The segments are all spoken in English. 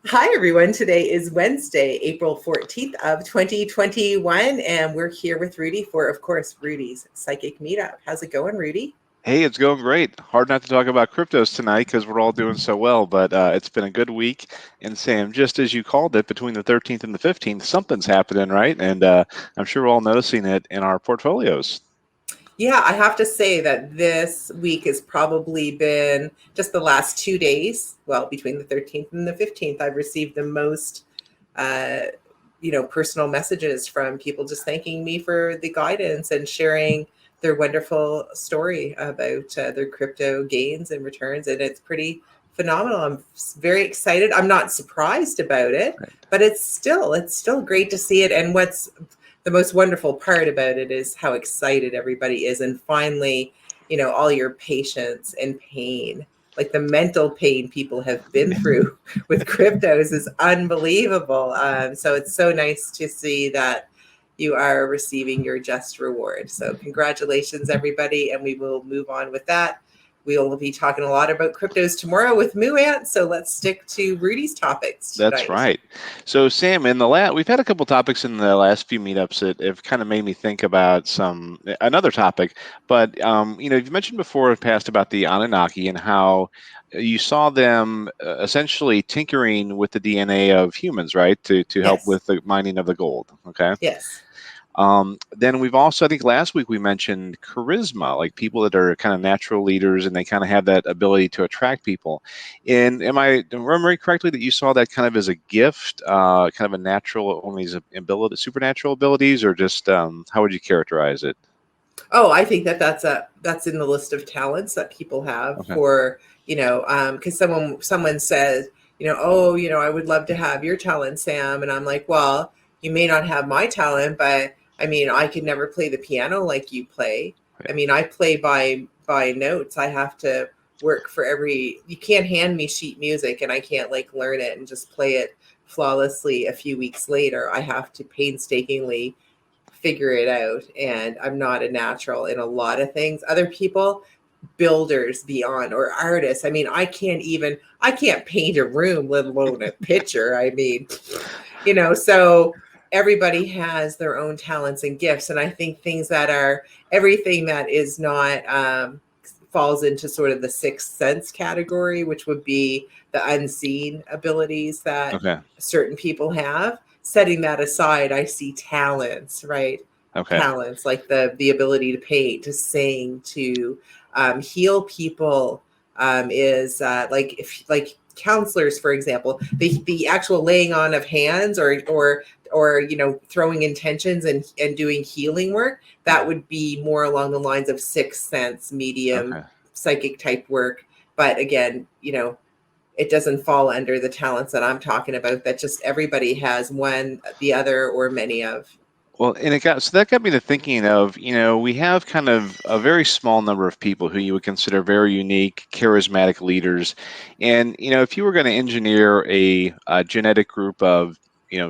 Hi, everyone. Today is Wednesday, April 14th of 2021, and we're here with Rudy for, of course, Rudy's Psychic Meetup. How's it going, Rudy? Hey, it's going great. Hard not to talk about cryptos tonight because we're all doing so well, but it's been a good week. And Sam, just as you called it, between the 13th and the 15th, something's happening, right? And I'm sure we're all noticing it in our portfolios. Yeah, I have to say that this week has probably been just the last 2 days. Well, between the 13th and the 15th, I've received the most, uh, personal messages from people just thanking me for the guidance and sharing their wonderful story about their crypto gains and returns. And it's pretty phenomenal. I'm very excited. I'm not surprised about it, Right. but it's still great to see it. And what's the most wonderful part about it is how excited everybody is. And finally, all your patience and pain, like the mental pain people have been through with cryptos, is unbelievable. So it's so nice to see that you are receiving your just reward. So congratulations, everybody. And we will move on with that. We'll be talking a lot about cryptos tomorrow with Muant. So let's stick to Rudy's topics That's tonight. right. So, Sam, we've had a couple topics in the last few meetups that have kind of made me think about another topic. But you mentioned before in the past about the Anunnaki and how you saw them essentially tinkering with the DNA of humans, right, to help Yes. with the mining of the gold. Okay. Yes. Then we've also, I think last week we mentioned charisma, like people that are kind of natural leaders and they kind of have that ability to attract people. And am I remembering correctly that you saw that kind of as a gift, kind of a natural, only these ability, supernatural abilities, or just how would you characterize it? Oh, I think that that's in the list of talents that people have Okay. for, because someone says, oh, I would love to have your talent, Sam, and I'm like, well, you may not have my talent, but I mean, I could never play the piano like you play. I Right. mean, I play by notes. I have to work for every. You can't hand me sheet music and I can't like learn it and just play it flawlessly a few weeks later. I have to painstakingly figure it out, and I'm not a natural in a lot of things. Other people, builders beyond, or artists, I mean, I can't paint a room, let alone a picture. I mean, so everybody has their own talents and gifts, and I think things that are everything that is not falls into sort of the sixth sense category, which would be the unseen abilities that Okay. certain people have. Setting that aside, I see talents, right? Okay. Talents like the ability to paint, to sing, to heal people, is like, if like counselors, for example, the actual laying on of hands, or throwing intentions and doing healing work, that would be more along the lines of sixth sense, medium, Okay. psychic type work. But again, it doesn't fall under the talents that I'm talking about, that just everybody has one, the other, or many of. Well, and that got me to thinking of, we have kind of a very small number of people who you would consider very unique, charismatic leaders. And, if you were going to engineer a genetic group of,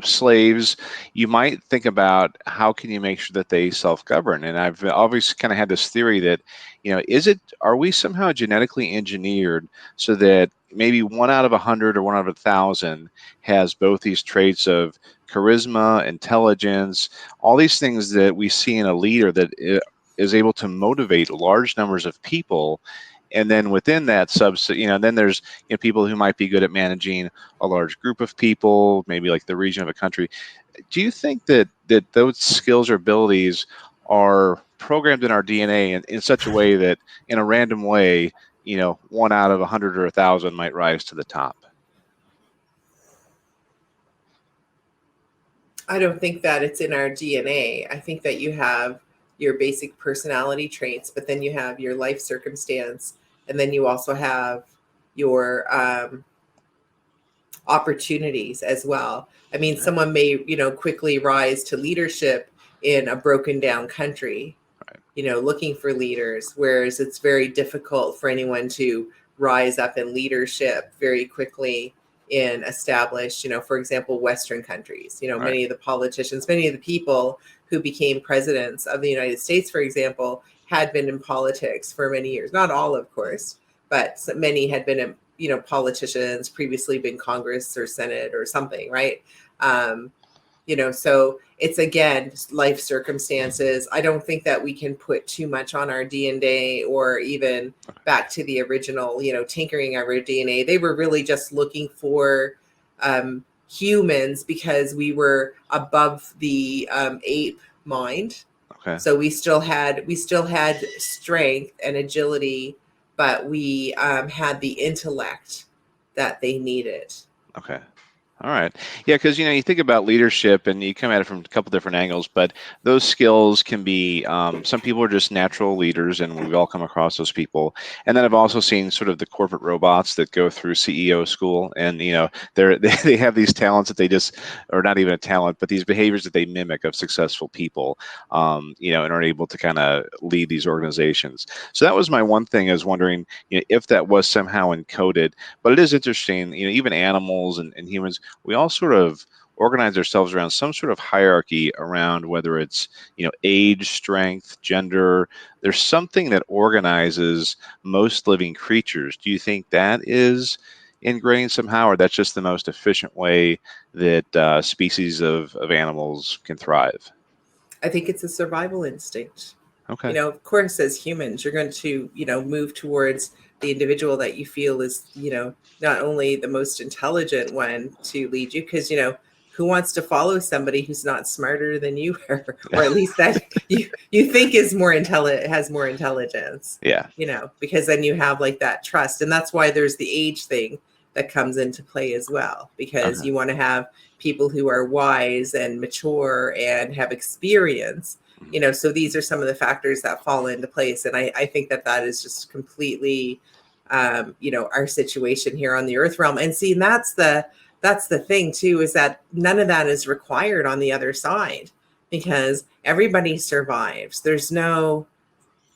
slaves, you might think about how can you make sure that they self-govern. And I've always kind of had this theory that, are we somehow genetically engineered so that maybe 1 out of 100 or 1 out of 1,000 has both these traits of charisma, intelligence, all these things that we see in a leader that is able to motivate large numbers of people. And then within that subset, then there's people who might be good at managing a large group of people, maybe like the region of a country. Do you think that those skills or abilities are programmed in our DNA in such a way that in a random way, 1 out of 100 or 1,000 might rise to the top? I don't think that it's in our DNA. I think that you have your basic personality traits, but then you have your life circumstance, and then you also have your opportunities as well. I mean, Right. someone may, quickly rise to leadership in a broken down country, Right. looking for leaders, whereas it's very difficult for anyone to rise up in leadership very quickly in established, for example, Western countries. Right. Many of the politicians, many of the people who became presidents of the United States, for example, had been in politics for many years. Not all, of course, but many had been politicians, previously been Congress or Senate or something, right? Um, so it's, again, life circumstances. I don't think that we can put too much on our DNA, or even back to the original, tinkering of our DNA. They were really just looking for humans because we were above the ape mind. Okay. So we still had strength and agility, but we had the intellect that they needed. Okay. All right. Yeah, because you think about leadership and you come at it from a couple different angles, but those skills can be some people are just natural leaders, and we've all come across those people. And then I've also seen sort of the corporate robots that go through CEO school, and they have these talents that they just, or not even a talent, but these behaviors that they mimic of successful people, and are able to kind of lead these organizations. So that was my one thing. I was wondering, if that was somehow encoded. But it is interesting, even animals and humans, we all sort of organize ourselves around some sort of hierarchy around whether it's age, strength, gender. There's something that organizes most living creatures. Do you think that is ingrained somehow, or that's just the most efficient way that species of animals can thrive? I think it's a survival instinct. Okay. Of course, as humans, you're going to, move towards the individual that you feel is, not only the most intelligent one to lead you, because, who wants to follow somebody who's not smarter than you are, or at least that you think is more intelligent, has more intelligence, Yeah. because then you have like that trust. And that's why there's the age thing that comes into play as well, because Okay. you want to have people who are wise and mature and have experience. So these are some of the factors that fall into place. And I think that is just completely, our situation here on the earth realm. And see, that's the thing too, is that none of that is required on the other side, because everybody survives. There's no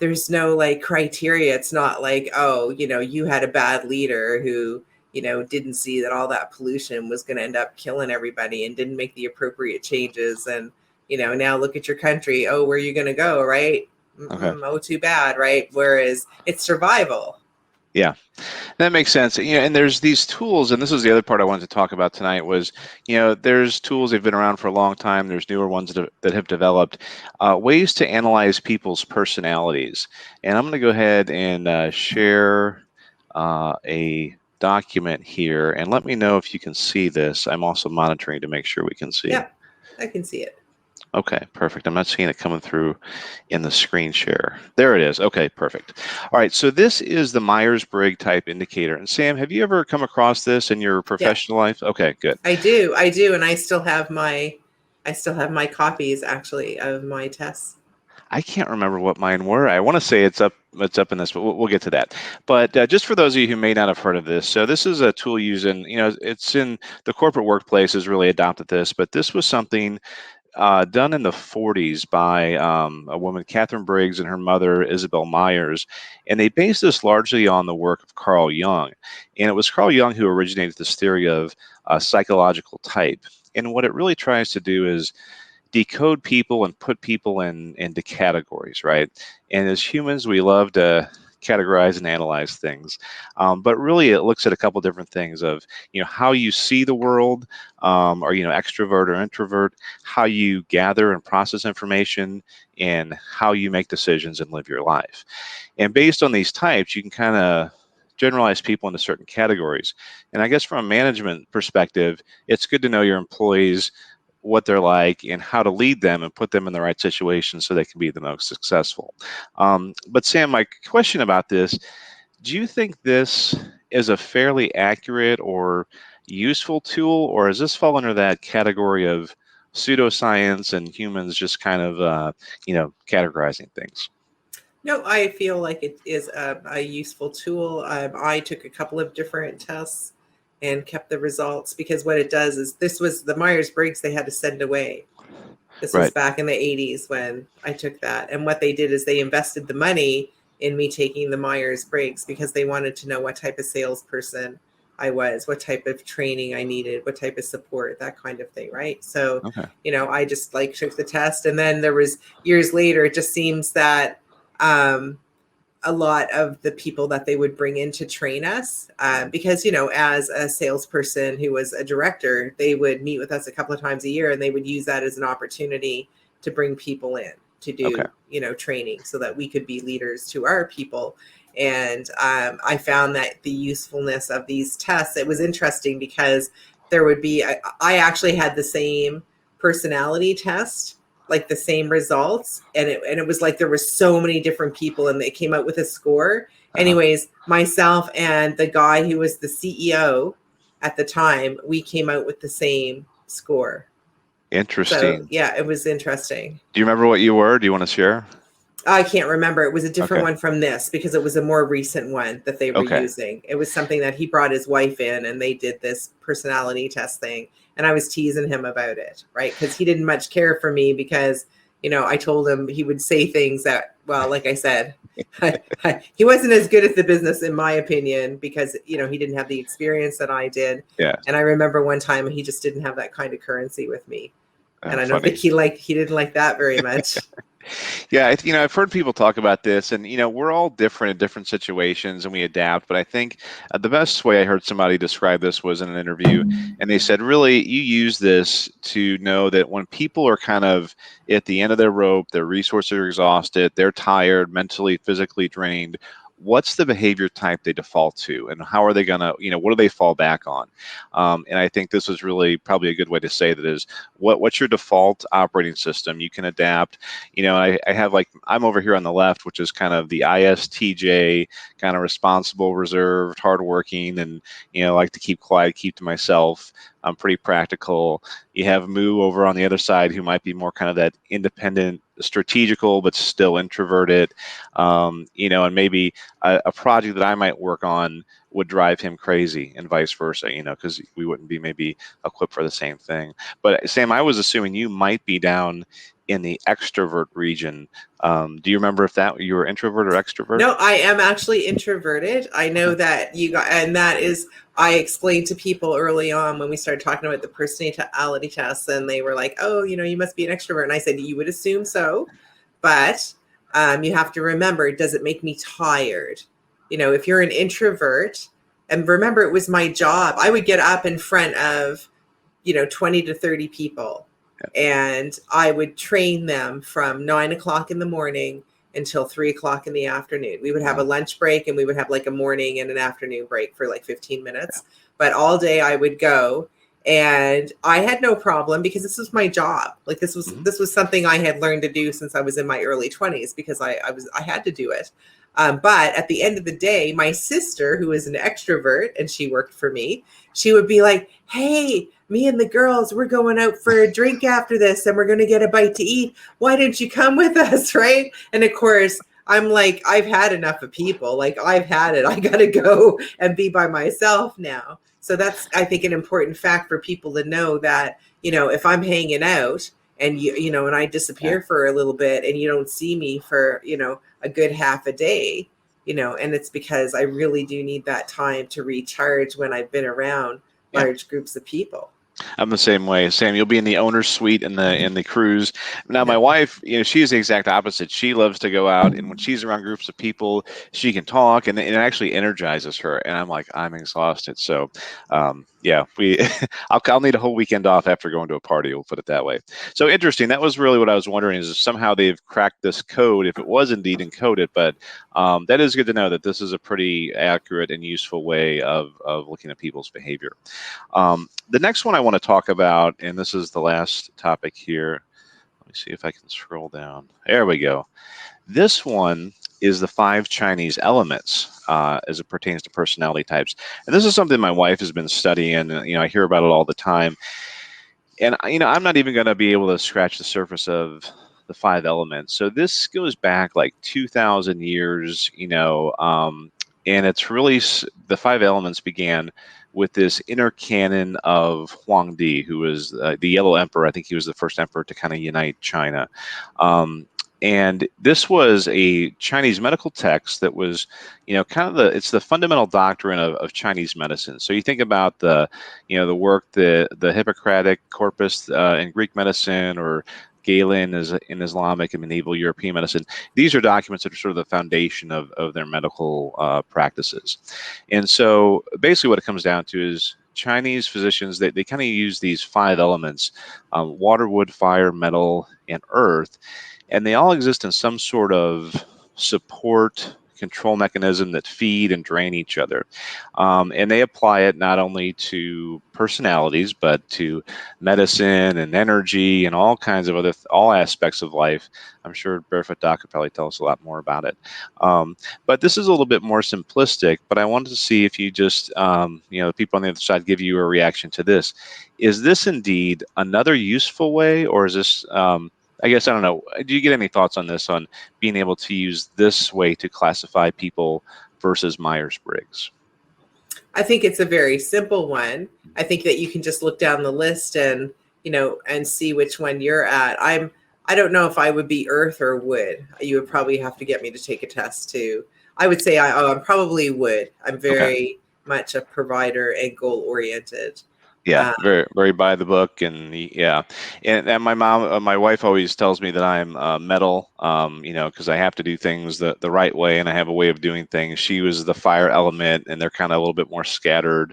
like criteria. It's not like, oh, you had a bad leader who, didn't see that all that pollution was going to end up killing everybody and didn't make the appropriate changes. And, now look at your country. Oh, where are you going to go? Right. Okay. Oh, too bad. Right. Whereas it's survival. Yeah. That makes sense. And there's these tools, and this is the other part I wanted to talk about tonight was, there's tools, they've been around for a long time. There's newer ones that have developed ways to analyze people's personalities. And I'm going to go ahead and share a document here, and let me know if you can see this. I'm also monitoring to make sure we can see. Yep, I can see it. Okay, perfect. I'm not seeing it coming through in the screen share. There it is. Okay, perfect. All right, so this is the Myers-Briggs type indicator. And Sam, have you ever come across this in your Yeah, professional life? Okay, good. I do, and I still have my copies, actually, of my tests. I can't remember what mine were. I want to say it's up in this, but we'll get to that. But just for those of you who may not have heard of this, so this is a tool using, it's in the corporate workplace has really adopted this, but this was something done in the 40s by a woman, Catherine Briggs, and her mother, Isabel Myers. And they based this largely on the work of Carl Jung. And it was Carl Jung who originated this theory of psychological type. And what it really tries to do is decode people and put people into categories, right? And as humans, we love to categorize and analyze things, but really it looks at a couple different things of how you see the world, or extrovert or introvert, how you gather and process information, and how you make decisions and live your life. And based on these types, you can kind of generalize people into certain categories. And I guess from a management perspective, it's good to know your employees, what they're like, and how to lead them and put them in the right situation so they can be the most successful. But Sam, my question about this, do you think this is a fairly accurate or useful tool, or does this fall under that category of pseudoscience and humans just kind of, categorizing things? No, I feel like it is a useful tool. I took a couple of different tests and kept the results, because what it does is, this was the Myers-Briggs they had to send away. This was Right. back in the 80s when I took that. And what they did is they invested the money in me taking the Myers-Briggs, because they wanted to know what type of salesperson I was, what type of training I needed, what type of support, that kind of thing, right? So, Okay. I just like took the test. And then there was, years later, it just seems that um, a lot of the people that they would bring in to train us, because, you know, as a salesperson who was a director, they would meet with us a couple of times a year, and they would use that as an opportunity to bring people in to Okay. do, you know, training so that we could be leaders to our people. And I found that the usefulness of these tests, it was interesting because there would be, I actually had the same personality test, like the same results, and it was like there were so many different people and they came out with a score. Uh-huh. Anyways, myself and the guy who was the CEO at the time, we came out with the same score. So Interesting. yeah, it was interesting. Do you remember what you were? Do you want to share? I can't remember. It was a different Okay. one from this because it was a more recent one that they were Okay. using. It was something that he brought his wife in and they did this personality test thing. And I was teasing him about it, right? Because he didn't much care for me because, you know, I told him he would say things that, well, like I said, he wasn't as good at the business, in my opinion, because, you know, he didn't have the experience that I did. Yeah. And I remember one time he just didn't have that kind of currency with me. And I don't Funny. think he didn't like that very much. Yeah, you know, I've heard people talk about this, and you know, we're all different in different situations, and we adapt. But I think the best way I heard somebody describe this was in an interview, and they said, really, you use this to know that when people are kind of at the end of their rope, their resources are exhausted, they're tired, mentally, physically drained. What's the behavior type they default to, and how are they gonna, you know, what do they fall back on? And I think this is really probably a good way to say that is what's your default operating system? You can adapt. You know, I have like, I'm over here on the left, which is kind of the ISTJ, kind of responsible, reserved, hardworking, and, you know, like to keep quiet, keep to myself. I'm pretty practical. You have Moo over on the other side, who might be more kind of that independent, strategical, but still introverted. You know, and maybe a project that I might work on would drive him crazy, and vice versa, you know, because we wouldn't be maybe equipped for the same thing. But Sam, I was assuming you might be down in the extrovert region. Do you remember if that you were introvert or extrovert? No, I am actually introverted. I know that you got, and that is, I explained to people early on when we started talking about the personality tests, and they were like, "Oh, you know, you must be an extrovert." And I said, "You would assume so, but you have to remember, does it make me tired? You know, if you're an introvert, and remember, it was my job. I would get up in front of, you know, 20 to 30 people, and I would train them from 9 o'clock in the morning until 3 o'clock in the afternoon. We would have a Wow. lunch break and we would have like a morning and an afternoon break for like 15 minutes. But all day I would go, and I had no problem because this was my job. Like Mhm. this was something I had learned to do since I was in my early 20s because I had to do it. But at the end of the day, my sister, who is an extrovert and she worked for me, she would be like, "Hey, me and the girls, we're going out for a drink after this and we're going to get a bite to eat. Why don't you come with us?" Right. And of course, I'm like, I've had enough of people. Like, I've had it. I got to go and be by myself now. So that's, I think, an important fact for people to know that, you know, if I'm hanging out and you know, and I Yeah. disappear for a little bit and you don't see me for, you know, a good half a day, you know, and it's because I really do need that time to recharge when I've been around Yeah. large groups of people. I'm the same way. Sam, you'll be in the owner's suite in the cruise. Now, my Yeah. wife, you know, she's the exact opposite. She loves to go out, and when she's around groups of people, she can talk, and it actually energizes her. And I'm like, I'm exhausted. So, yeah, we, I'll need a whole weekend off after going to a party. We'll put it that way. So interesting. That was really what I was wondering, is if somehow they've cracked this code, if it was indeed encoded. But that is good to know that this is a pretty accurate and useful way of looking at people's behavior. The next one I want to talk about, and this is the last topic here. Let me see if I can scroll down. There we go. This one is the 5 Chinese elements as it pertains to personality types. And this is something my wife has been studying, and you know, I hear about it all the time. And you know, I'm not even going to be able to scratch the surface of the 5 elements. So this goes back like 2,000 years, you know, and it's really the 5 elements began with this inner canon of Huangdi, who was the Yellow Emperor. I think he was the first emperor to kind of unite China. Um, and this was a Chinese medical text that was, you know, kind of it's the fundamental doctrine of Chinese medicine. So you think about the, you know, the work, the Hippocratic corpus in Greek medicine, or Galen is in Islamic and medieval European medicine. These are documents that are sort of the foundation of their medical practices. And so basically what it comes down to is Chinese physicians, they kind of use these five elements, water, wood, fire, metal, and earth, and they all exist in some sort of support control mechanism that feed and drain each other. And they apply it not only to personalities, but to medicine and energy and all kinds of all aspects of life. I'm sure Barefoot Doc could probably tell us a lot more about it. But this is a little bit more simplistic, but I wanted to see if you just, the people on the other side give you a reaction to this. Is this indeed another useful way, or is this, I guess, I don't know. Do you get any thoughts on this, on being able to use this way to classify people versus Myers-Briggs? I think it's a very simple one. I think that you can just look down the list and, and see which one you're at. I don't know if I would be earth or wood. You would probably have to get me to take a test too. I would say I'm probably wood. I'm Okay. very much a provider and goal oriented. Yeah, very, very by the book, and yeah, and my mom, my wife always tells me that I'm metal, because I have to do things the right way, and I have a way of doing things. She was the fire element, and they're kind of a little bit more scattered.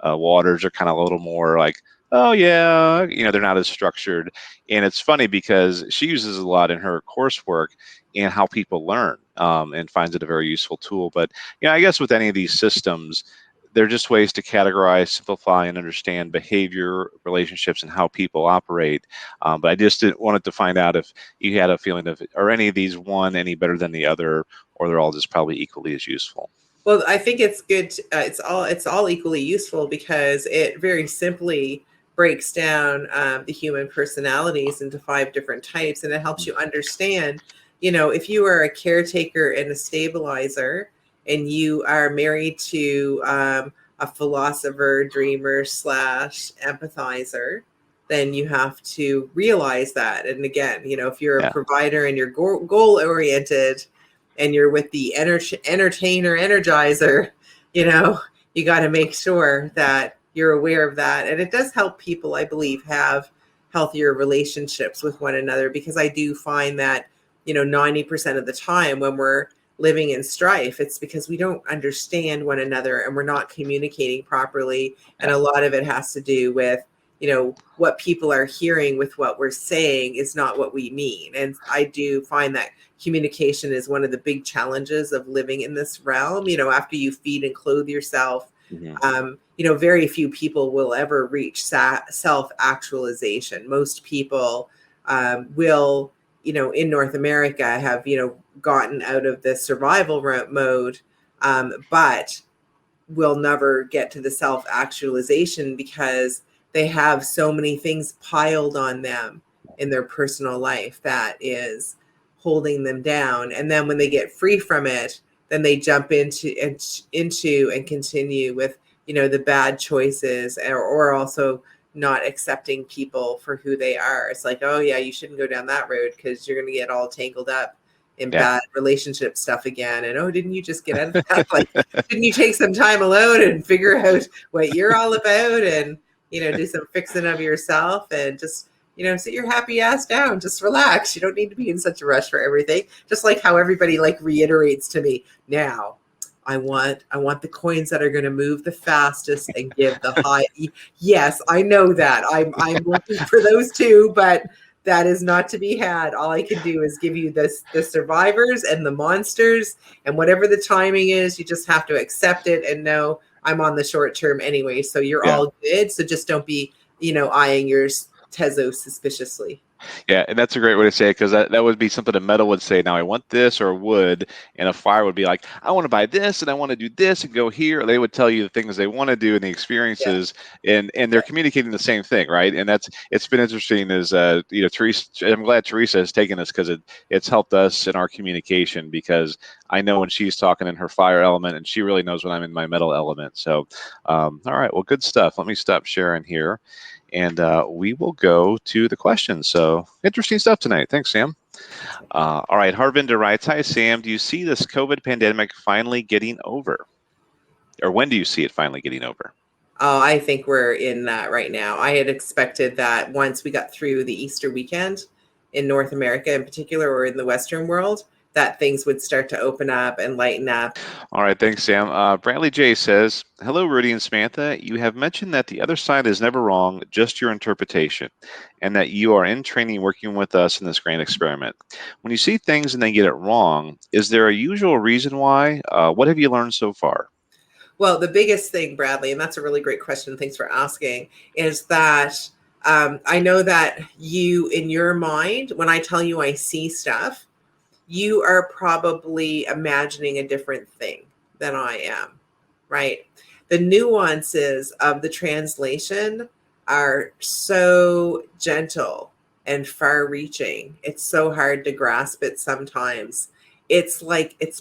Waters are kind of a little more like, oh yeah, they're not as structured. And it's funny because she uses it a lot in her coursework and how people learn, and finds it a very useful tool. But I guess with any of these systems, they're just ways to categorize, simplify, and understand behavior, relationships, and how people operate. But I just wanted to find out if you had a feeling of, are any of these one any better than the other, or they're all just probably equally as useful? Well, I think it's good. It's all equally useful because it very simply breaks down the human personalities into five different types, and it helps you understand. If you are a caretaker and a stabilizer, and you are married to a philosopher, dreamer slash empathizer, then you have to realize that. And again, if you're a Yeah. provider and you're goal oriented and you're with the entertainer energizer, you got to make sure that you're aware of that. And it does help people, I believe, have healthier relationships with one another, because I do find that 90% of the time when we're living in strife, it's because we don't understand one another and we're not communicating properly. And Yeah. a lot of it has to do with what people are hearing with what we're saying is not what we mean. And I do find that communication is one of the big challenges of living in this realm. After you feed and clothe yourself, Mhm. very few people will ever reach self-actualization. Most people will, in North America, have, gotten out of the survival mode, but will never get to the self-actualization because they have so many things piled on them in their personal life that is holding them down. And then when they get free from it, then they jump into and continue with the bad choices, or also not accepting people for who they are. It's like, oh yeah, you shouldn't go down that road because you're going to get all tangled up in Yeah. bad relationship stuff again. And oh, didn't you just get out of that? Like, didn't you take some time alone and figure out what you're all about, and do some fixing of yourself, and just sit your happy ass down, just relax. You don't need to be in such a rush for everything. Just like how everybody reiterates to me now, I want the coins that are going to move the fastest and give the high. Yes, I know that. I'm looking for those too, but that is not to be had. All I can do is give you the survivors and the monsters, and whatever the timing is, you just have to accept it and know I'm on the short term anyway. So you're Yeah. all good. So just don't be, eyeing your Tezo suspiciously. Yeah, and that's a great way to say it, because that would be something a metal would say. Now I want this, or wood, and a fire would be like, I want to buy this, and I want to do this, and go here. They would tell you the things they want to do and the Yeah. experiences, and they're Yeah. communicating the same thing, right? And it's been interesting. Is Teresa? I'm glad Teresa has taken this, because it's helped us in our communication, because I know when she's talking in her fire element, and she really knows when I'm in my metal element. So, all right, well, good stuff. Let me stop sharing here, and we will go to the questions. So interesting stuff tonight. Thanks, Sam. All right, Harvinder writes, hi, Sam. Do you see this COVID pandemic finally getting over? Or when do you see it finally getting over? Oh, I think we're in that right now. I had expected that once we got through the Easter weekend, in North America in particular, or in the Western world, that things would start to open up and lighten up. All right, thanks, Sam. Bradley J says, "Hello, Rudy and Samantha. You have mentioned that the other side is never wrong, just your interpretation, and that you are in training working with us in this grand experiment. When you see things and they get it wrong, is there a usual reason why? What have you learned so far?" Well, the biggest thing, Bradley, and that's a really great question, thanks for asking, is that I know that you, in your mind, when I tell you I see stuff, you are probably imagining a different thing than I am, right? The nuances of the translation are so gentle and far reaching. It's so hard to grasp it sometimes. It's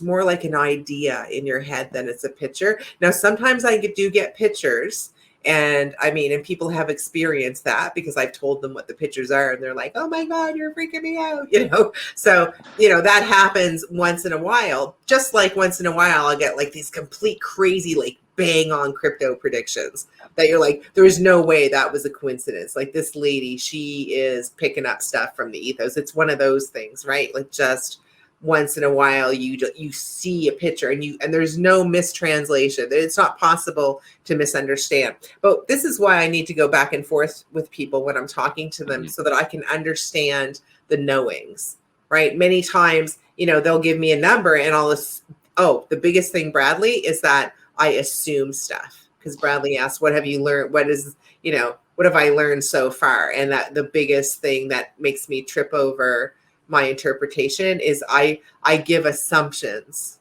more like an idea in your head than it's a picture. Now, sometimes I do get pictures, and I mean, and people have experienced that because I've told them what the pictures are, and they're like, "Oh my God, you're freaking me out," you know? So, that happens once in a while. Just like once in a while, I'll get like these complete crazy, like bang on crypto predictions that you're like, there's no way that was a coincidence. Like this lady, she is picking up stuff from the ethos. It's one of those things, right? Like just once in a while you see a picture and there's no mistranslation. It's not possible to misunderstand. But this is why I need to go back and forth with people when I'm talking to them, so that I can understand the knowings, right? Many times, they'll give me a number and the biggest thing, Bradley, is that I assume stuff, because Bradley asked, what have you learned? What have I learned so far? And that the biggest thing that makes me trip over my interpretation is I give assumptions.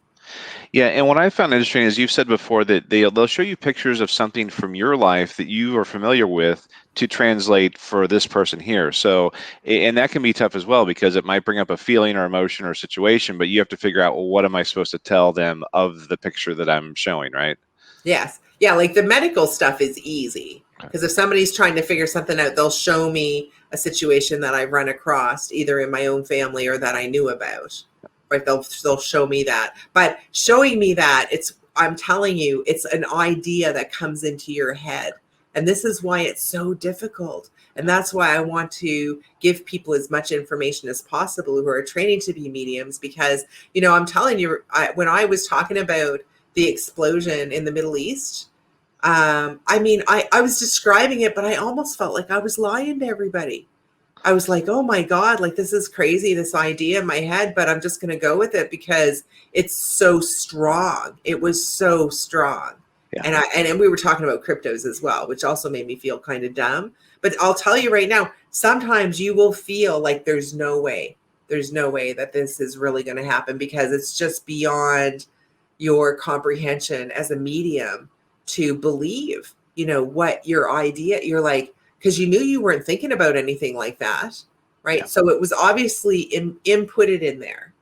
Yeah, and what I found interesting is you've said before that they'll show you pictures of something from your life that you are familiar with to translate for this person here. So, and that can be tough as well, because it might bring up a feeling or emotion or situation, but you have to figure out, well, what am I supposed to tell them of the picture that I'm showing, right? Yes. Yeah, like the medical stuff is easy, because if somebody's trying to figure something out, they'll show me a situation that I've run across either in my own family or that I knew about. Right? They'll show me that. But showing me that, I'm telling you, it's an idea that comes into your head. And this is why it's so difficult. And that's why I want to give people as much information as possible who are training to be mediums, because, I'm telling you, when I was talking about the explosion in the Middle East, I was describing it, but I almost felt like I was lying to everybody. I was like, oh my God, like this is crazy, this idea in my head, but I'm just going to go with it because it's so strong. It was so strong. Yeah. And we were talking about cryptos as well, which also made me feel kind of dumb. But I'll tell you right now, sometimes you will feel like there's no way that this is really going to happen, because it's just beyond your comprehension as a medium to believe, what your idea, you're like, because you knew you weren't thinking about anything like that, right? Yeah. So it was obviously inputted in there,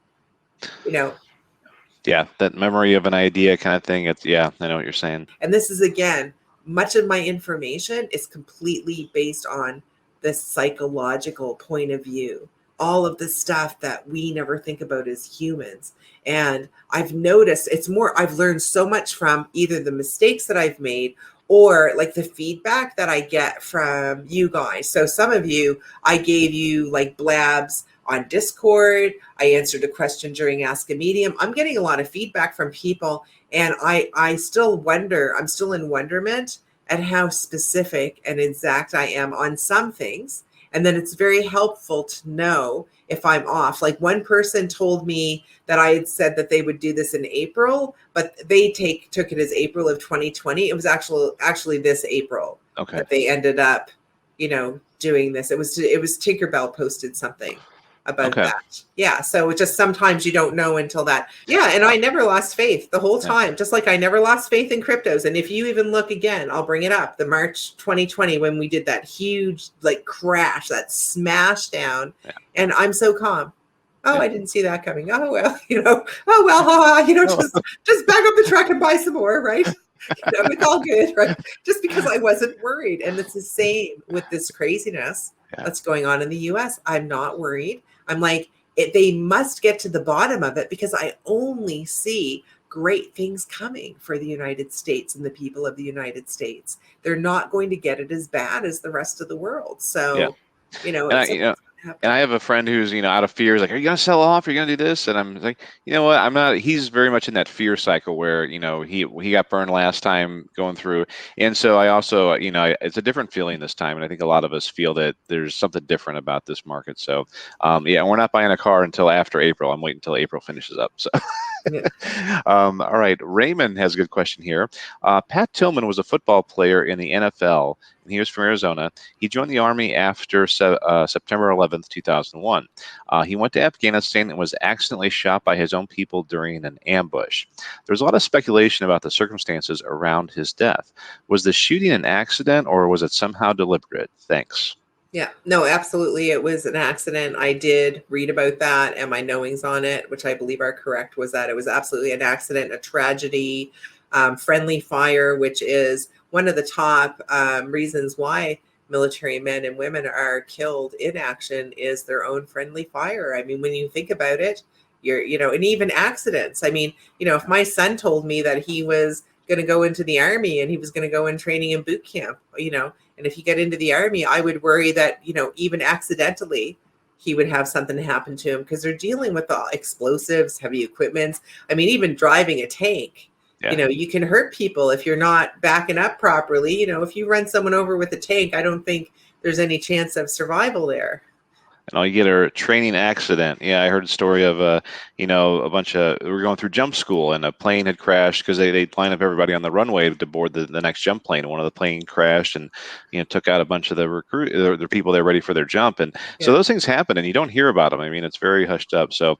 Yeah, that memory of an idea kind of thing. Yeah, I know what you're saying. And this is, again, much of my information is completely based on the psychological point of view, all of the stuff that we never think about as humans. And I've noticed I've learned so much from either the mistakes that I've made or like the feedback that I get from you guys. So some of you, I gave you like blabs on Discord. I answered a question during Ask a Medium. I'm getting a lot of feedback from people, and I still wonder, I'm still in wonderment at how specific and exact I am on some things. And then it's very helpful to know if I'm off. Like one person told me that I had said that they would do this in April, but they took it as April of 2020. It was actually this April that they ended up, doing this. It was Tinkerbell posted something about that. Yeah. So it just, sometimes you don't know until that. Yeah. And I never lost faith the whole time, just like I never lost faith in cryptos. And if you even look again, I'll bring it up, the March 2020, when we did that huge like crash, that smash down, and I'm so calm. Oh, I didn't see that coming. Oh, well, oh, well, just back up the truck and buy some more, right? It's all good, right? Just because I wasn't worried. And it's the same with this craziness that's going on in the US. I'm not worried. I'm like, they must get to the bottom of it, because I only see great things coming for the United States and the people of the United States. They're not going to get it as bad as the rest of the world. So, it's And I have a friend who's, out of fear. He's like, "Are you gonna sell off? Are you gonna do this?" And I'm like, you know what? I'm not. He's very much in that fear cycle where, he got burned last time going through, and so I also, it's a different feeling this time, and I think a lot of us feel that there's something different about this market. So, yeah, we're not buying a car until after April. I'm waiting until April finishes up. So. Yeah. All right, Raymond has a good question here. Pat Tillman was a football player in the NFL, and he was from Arizona. He joined the Army after September 11th, 2001. He went to Afghanistan and was accidentally shot by his own people during an ambush. There's a lot of speculation about the circumstances around his death. Was the shooting an accident or was it somehow deliberate? Thanks. Yeah, no, absolutely. It was an accident. I did read about that, and my knowings on it, which I believe are correct, was that it was absolutely an accident, a tragedy. Friendly fire, which is one of the top reasons why military men and women are killed in action, is their own friendly fire. I mean, when you think about it, and even accidents. I mean, if my son told me that he was going to go into the army and he was going to go in training in boot camp, and if he got into the army, I would worry that, even accidentally, he would have something happen to him, because they're dealing with all explosives, heavy equipment. I mean, even driving a tank, Yeah. you can hurt people if you're not backing up properly. If you run someone over with a tank, I don't think there's any chance of survival there. And all you get are training accident. Yeah, I heard a story of a bunch of we were going through jump school and a plane had crashed because they line up everybody on the runway to board the next jump plane. And one of the plane crashed and took out a bunch of the people that were ready for their jump. And so Yeah. those things happen and you don't hear about them. I mean, it's very hushed up. So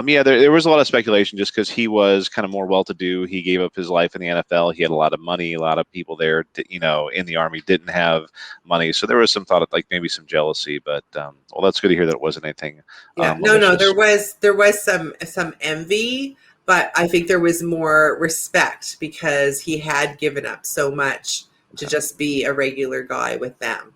yeah, there was a lot of speculation just because he was kind of more well-to-do. He gave up his life in the NFL. He had a lot of money. A lot of people there, in the Army didn't have money. So there was some thought of like maybe some jealousy, but well, that's good to hear that it wasn't anything Yeah, no, malicious. there was some envy, but I think there was more respect because he had given up so much to Okay. just be a regular guy with them.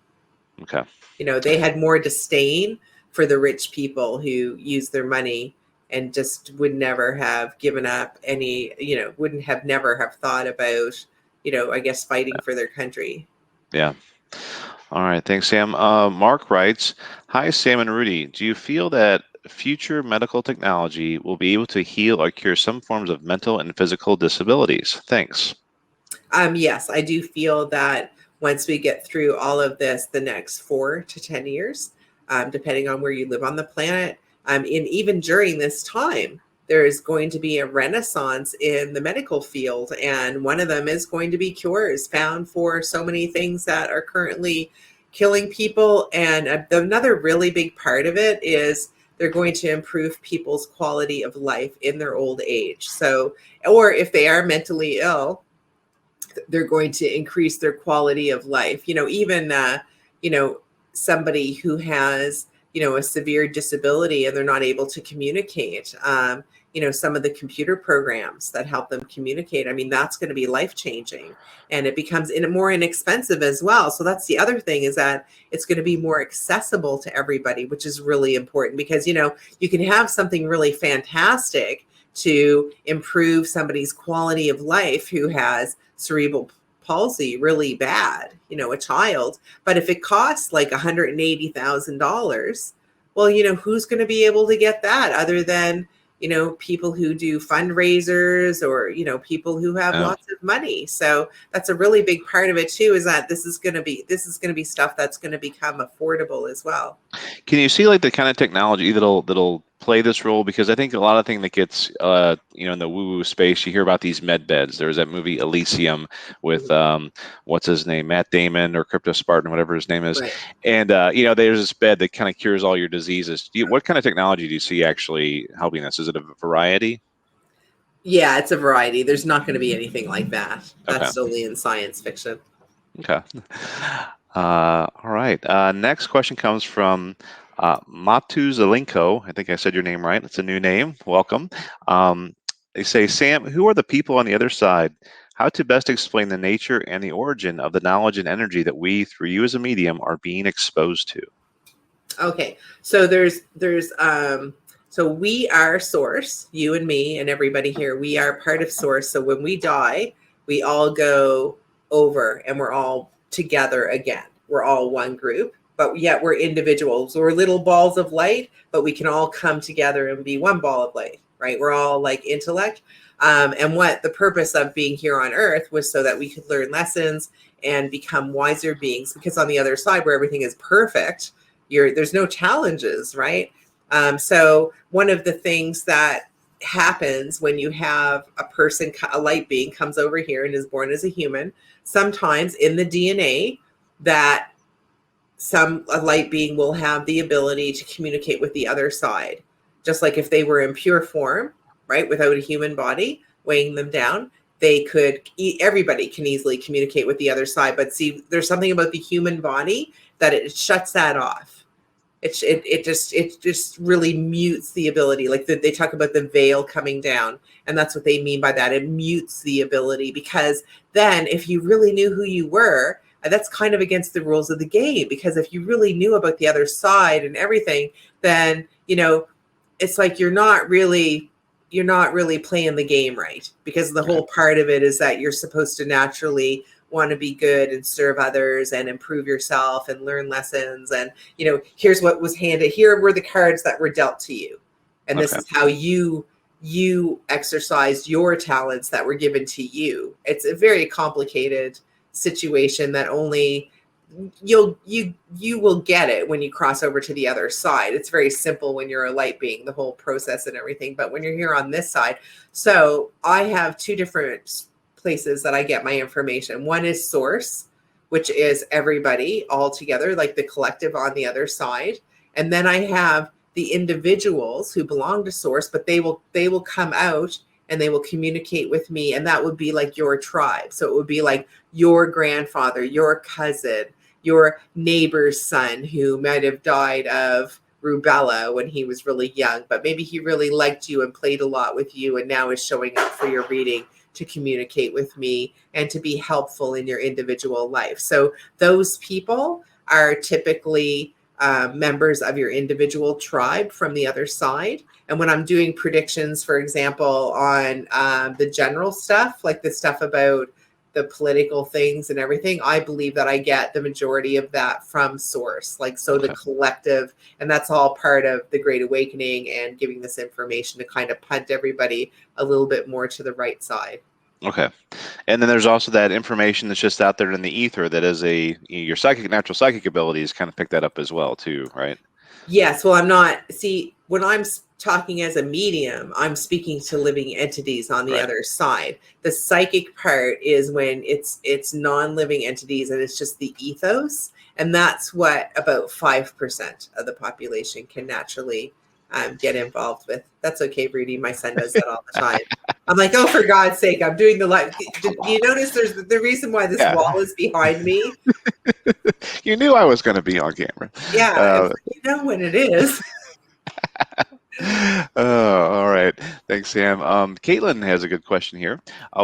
Okay. They had more disdain for the rich people who use their money and just would never have given up any, wouldn't have never have thought about, I guess fighting for their country. Yeah. All right. Thanks, Sam. Mark writes, "Hi, Sam and Rudy. Do you feel that future medical technology will be able to heal or cure some forms of mental and physical disabilities? Thanks." Yes, I do feel that once we get through all of this, the next 4 to 10 years, depending on where you live on the planet, and even during this time, there is going to be a renaissance in the medical field. And one of them is going to be cures found for so many things that are currently killing people. And another really big part of it is they're going to improve people's quality of life in their old age. So, or if they are mentally ill, they're going to increase their quality of life. Even you know somebody who has a severe disability and they're not able to communicate, some of the computer programs that help them communicate, I mean, that's going to be life changing, and it becomes more inexpensive as well. So that's the other thing, is that it's going to be more accessible to everybody, which is really important, because you can have something really fantastic to improve somebody's quality of life who has cerebral palsy really bad, a child. But if it costs like $180,000, well, who's going to be able to get that other than, people who do fundraisers, or, people who have Yeah. lots of money. So that's a really big part of it too, is that this is going to be stuff that's going to become affordable as well. Can you see like the kind of technology that'll play this role? Because I think a lot of thing that gets in the woo woo space, you hear about these med beds. There was that movie Elysium with what's his name, Matt Damon or Crypto Spartan, whatever his name is, Right. and there's this bed that kind of cures all your diseases. What kind of technology do you see actually helping this? Is it a variety? Yeah, it's a variety. There's not going to be anything like that. Okay. That's solely in science fiction. Okay. All right. Next question comes from Matu Zelenko. I think I said your name right. It's a new name. Welcome. They say, Sam, who are the people on the other side? How to best explain the nature and the origin of the knowledge and energy that we, through you as a medium, are being exposed to? Okay, so so we are source, you and me and everybody here, we are part of source. So when we die, we all go over and we're all together again. We're all one group. but yet we're individuals. We're little balls of light, but we can all come together and be one ball of light, right? We're all like intellect. And what the purpose of being here on Earth was so that we could learn lessons and become wiser beings, because on the other side where everything is perfect, there's no challenges, right? So one of the things that happens when you have a person, a light being comes over here and is born as a human, sometimes in the DNA that a light being will have the ability to communicate with the other side, just like if they were in pure form, right, without a human body weighing them down, they could, everybody can easily communicate with the other side. But see, there's something about the human body that it shuts that off. It just really mutes the ability. Like they talk about the veil coming down, and that's what they mean by that. It mutes the ability, because then if you really knew who you were, that's kind of against the rules of the game, because if you really knew about the other side and everything, then it's like you're not really playing the game right, because the whole part of it is that you're supposed to naturally want to be good and serve others and improve yourself and learn lessons. And here's what was handed, here were the cards that were dealt to you, and this is how you exercised your talents that were given to you. It's a very complicated situation that only you will get it when you cross over to the other side. It's very simple when you're a light being, the whole process and everything, but when you're here on this side. So I have two different places that I get my information. One is source, which is everybody all together, like the collective on the other side. And then I have the individuals who belong to source, but they will come out and they will communicate with me. And that would be like your tribe. So it would be like your grandfather, your cousin, your neighbor's son who might have died of rubella when he was really young, but maybe he really liked you and played a lot with you and now is showing up for your reading to communicate with me and to be helpful in your individual life. So those people are typically members of your individual tribe from the other side. And when I'm doing predictions, for example, on the general stuff, like the stuff about the political things and everything, I believe that I get the majority of that from source. Like, so the collective, and that's all part of the Great Awakening and giving this information to kind of punt everybody a little bit more to the right side. Okay. And then there's also that information that's just out there in the ether that is your natural psychic abilities kind of pick that up as well too, right? Yes. Well, when I'm talking as a medium, I'm speaking to living entities on the other side. The psychic part is when it's non-living entities and it's just the ethos. And that's what about 5% of the population can naturally get involved with. That's okay, Rudy. My son does that all the time. I'm like, oh, for God's sake, I'm doing the live. Do you notice there's the reason why this wall is behind me? You knew I was going to be on camera. Yeah, you know when it is. All right. Thanks, Sam. Caitlin has a good question here.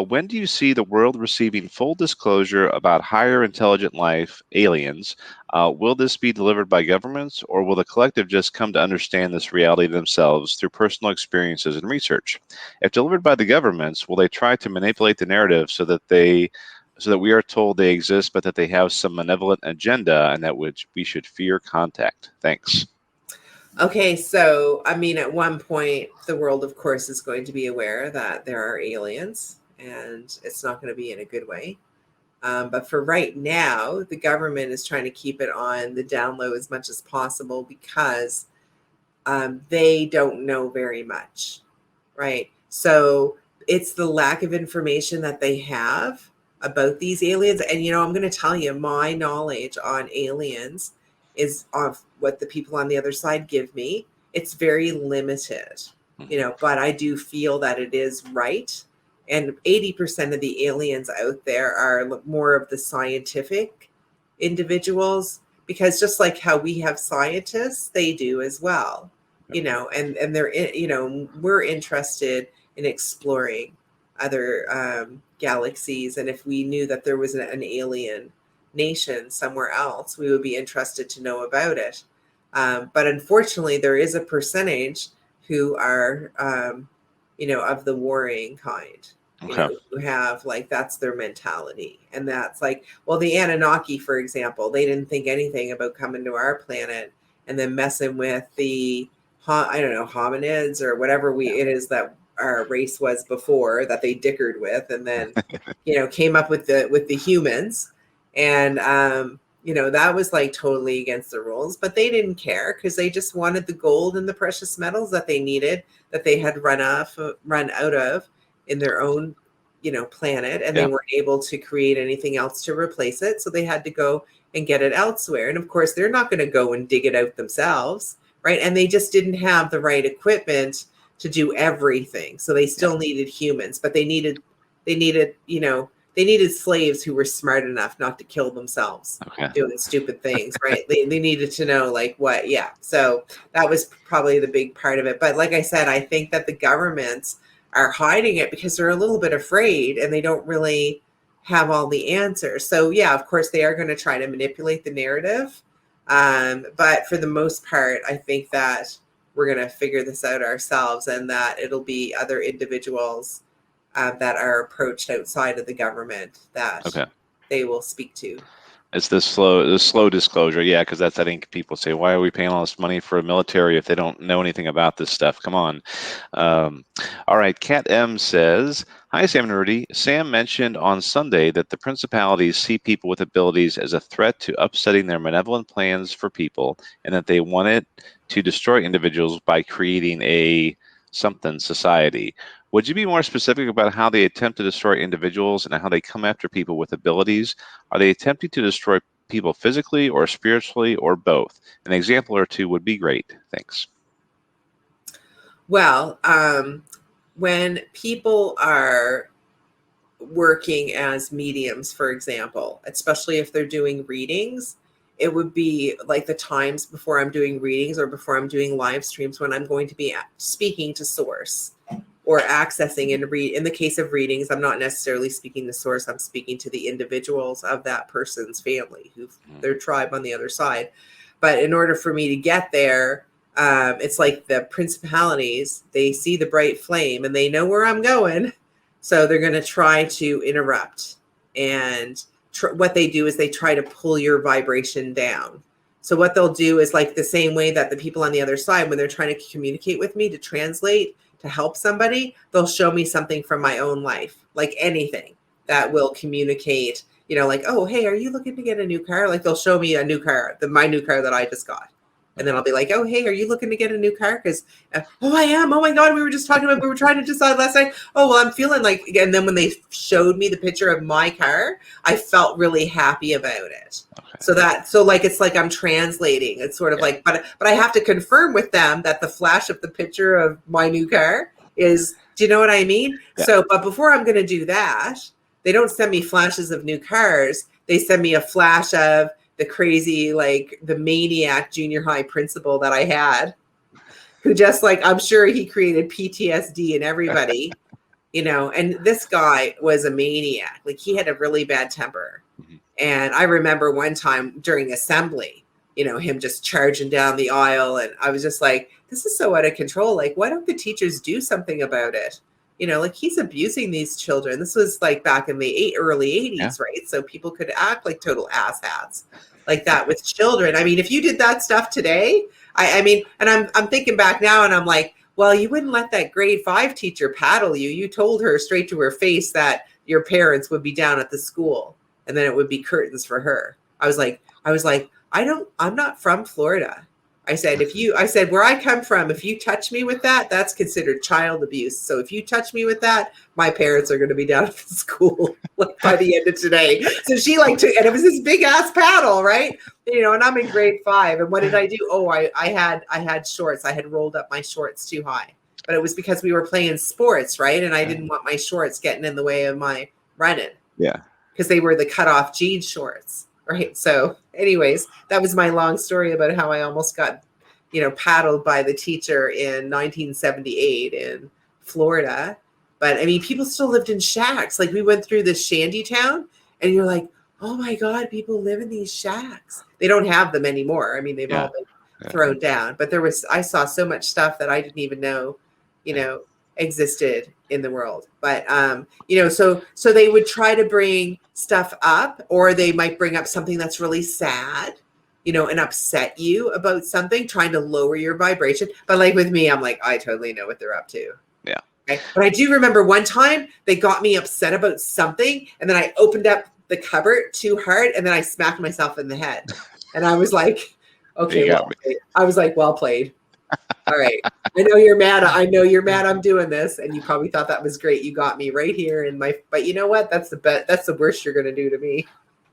When do you see the world receiving full disclosure about higher intelligent life, aliens? Will this be delivered by governments, or will the collective just come to understand this reality themselves through personal experiences and research? If delivered by the governments, will they try to manipulate the narrative so that we are told they exist, but that they have some malevolent agenda and that we should fear contact? Thanks. Okay, so I mean, at one point, the world, of course, is going to be aware that there are aliens, and it's not going to be in a good way. But for right now, the government is trying to keep it on the down low as much as possible because they don't know very much, right? So it's the lack of information that they have about these aliens. And, I'm going to tell you, my knowledge on aliens is of what the people on the other side give me. It's very limited, but I do feel that it is right. And 80% of the aliens out there are more of the scientific individuals, because just like how we have scientists, they do as well, and they're, we're interested in exploring other galaxies. And if we knew that there was an alien nation somewhere else, we would be interested to know about it. But unfortunately, there is a percentage who are, of the warring kind. Okay. Who have like, that's their mentality. And that's like, well, the Anunnaki, for example, they didn't think anything about coming to our planet and then messing with the, I don't know, hominids or whatever it is that our race was before that they dickered with, and then, came up with the humans. And, that was like totally against the rules, but they didn't care because they just wanted the gold and the precious metals that they needed, that they had run out of in their own, planet, and they weren't able to create anything else to replace it. So they had to go and get it elsewhere. And of course, they're not going to go and dig it out themselves, right? And they just didn't have the right equipment to do everything. So they still needed humans, but they needed, they needed slaves who were smart enough not to kill themselves doing stupid things, right? They needed to know like what, So that was probably the big part of it. But like I said, I think that the governments are hiding it because they're a little bit afraid and they don't really have all the answers. So of course they are going to try to manipulate the narrative. But for the most part, I think that we're going to figure this out ourselves, and that it'll be other individuals that are approached outside of the government that they will speak to. It's the slow disclosure, because I think people say, why are we paying all this money for a military if they don't know anything about this stuff? Come on. All right, Kat M says, hi, Sam and Rudy. Sam mentioned on Sunday that the principalities see people with abilities as a threat to upsetting their malevolent plans for people, and that they wanted to destroy individuals by creating a something society. Would you be more specific about how they attempt to destroy individuals and how they come after people with abilities? Are they attempting to destroy people physically or spiritually or both? An example or two would be great. Thanks. Well, when people are working as mediums, for example, especially if they're doing readings, it would be like the times before I'm doing readings or before I'm doing live streams when I'm going to be speaking to source or accessing and read. In the case of readings, I'm not necessarily speaking to source. I'm speaking to the individuals of that person's family, their tribe on the other side. But in order for me to get there, it's like the principalities, they see the bright flame and they know where I'm going. So they're going to try to interrupt. And what they do is they try to pull your vibration down. So what they'll do is like the same way that the people on the other side, when they're trying to communicate with me to translate, to help somebody, they'll show me something from my own life, like anything that will communicate, like, oh, hey, are you looking to get a new car? Like they'll show me a new car, my new car that I just got. And then I'll be like, oh, hey, are you looking to get a new car? Because, oh, I am. Oh, my God, we were trying to decide last night. Oh, well, I'm feeling like, and then when they showed me the picture of my car, I felt really happy about it. So like, it's like I'm translating. It's sort of like, but I have to confirm with them that the flash of the picture of my new car is, do you know what I mean? Yeah. So, but before I'm going to do that, they don't send me flashes of new cars. They send me a flash of the crazy, like the maniac junior high principal that I had, who just like, I'm sure he created PTSD in everybody, and this guy was a maniac. Like he had a really bad temper. And I remember one time during assembly, him just charging down the aisle. And I was just like, this is so out of control. Like, why don't the teachers do something about it? Like he's abusing these children. This was like back in the early 80s, right? So people could act like total asshats like that with children. I mean, if you did that stuff today, I mean, and I'm thinking back now and I'm like, well, you wouldn't let that grade 5 teacher paddle you. You told her straight to her face that your parents would be down at the school and then it would be curtains for her. I was like, I'm not from Florida. I said, where I come from, if you touch me with that, that's considered child abuse. So if you touch me with that, my parents are going to be down at the school like by the end of today. So she and it was this big ass paddle, right? And I'm in grade 5. And what did I do? Oh, I had shorts. I had rolled up my shorts too high, but it was because we were playing sports, right? And I didn't want my shorts getting in the way of my running. Yeah. Because they were the cutoff jean shorts. Right. So anyways, that was my long story about how I almost got, paddled by the teacher in 1978 in Florida. But I mean, people still lived in shacks. Like we went through this shanty town and you're like, oh my God, people live in these shacks. They don't have them anymore. I mean, they've all been thrown down. But I saw so much stuff that I didn't even know, existed in the world. But so they would try to bring stuff up, or they might bring up something that's really sad, and upset you about something, trying to lower your vibration. But like with me, I'm like, I totally know what they're up to. Yeah. Okay? But I do remember one time they got me upset about something, and then I opened up the cupboard too hard, and then I smacked myself in the head. And I was like, okay, You got well played. I was like, well played. All right. I know you're mad. I know you're mad I'm doing this. And you probably thought that was great. You got me right here in my, but you know what? That's the worst you're going to do to me.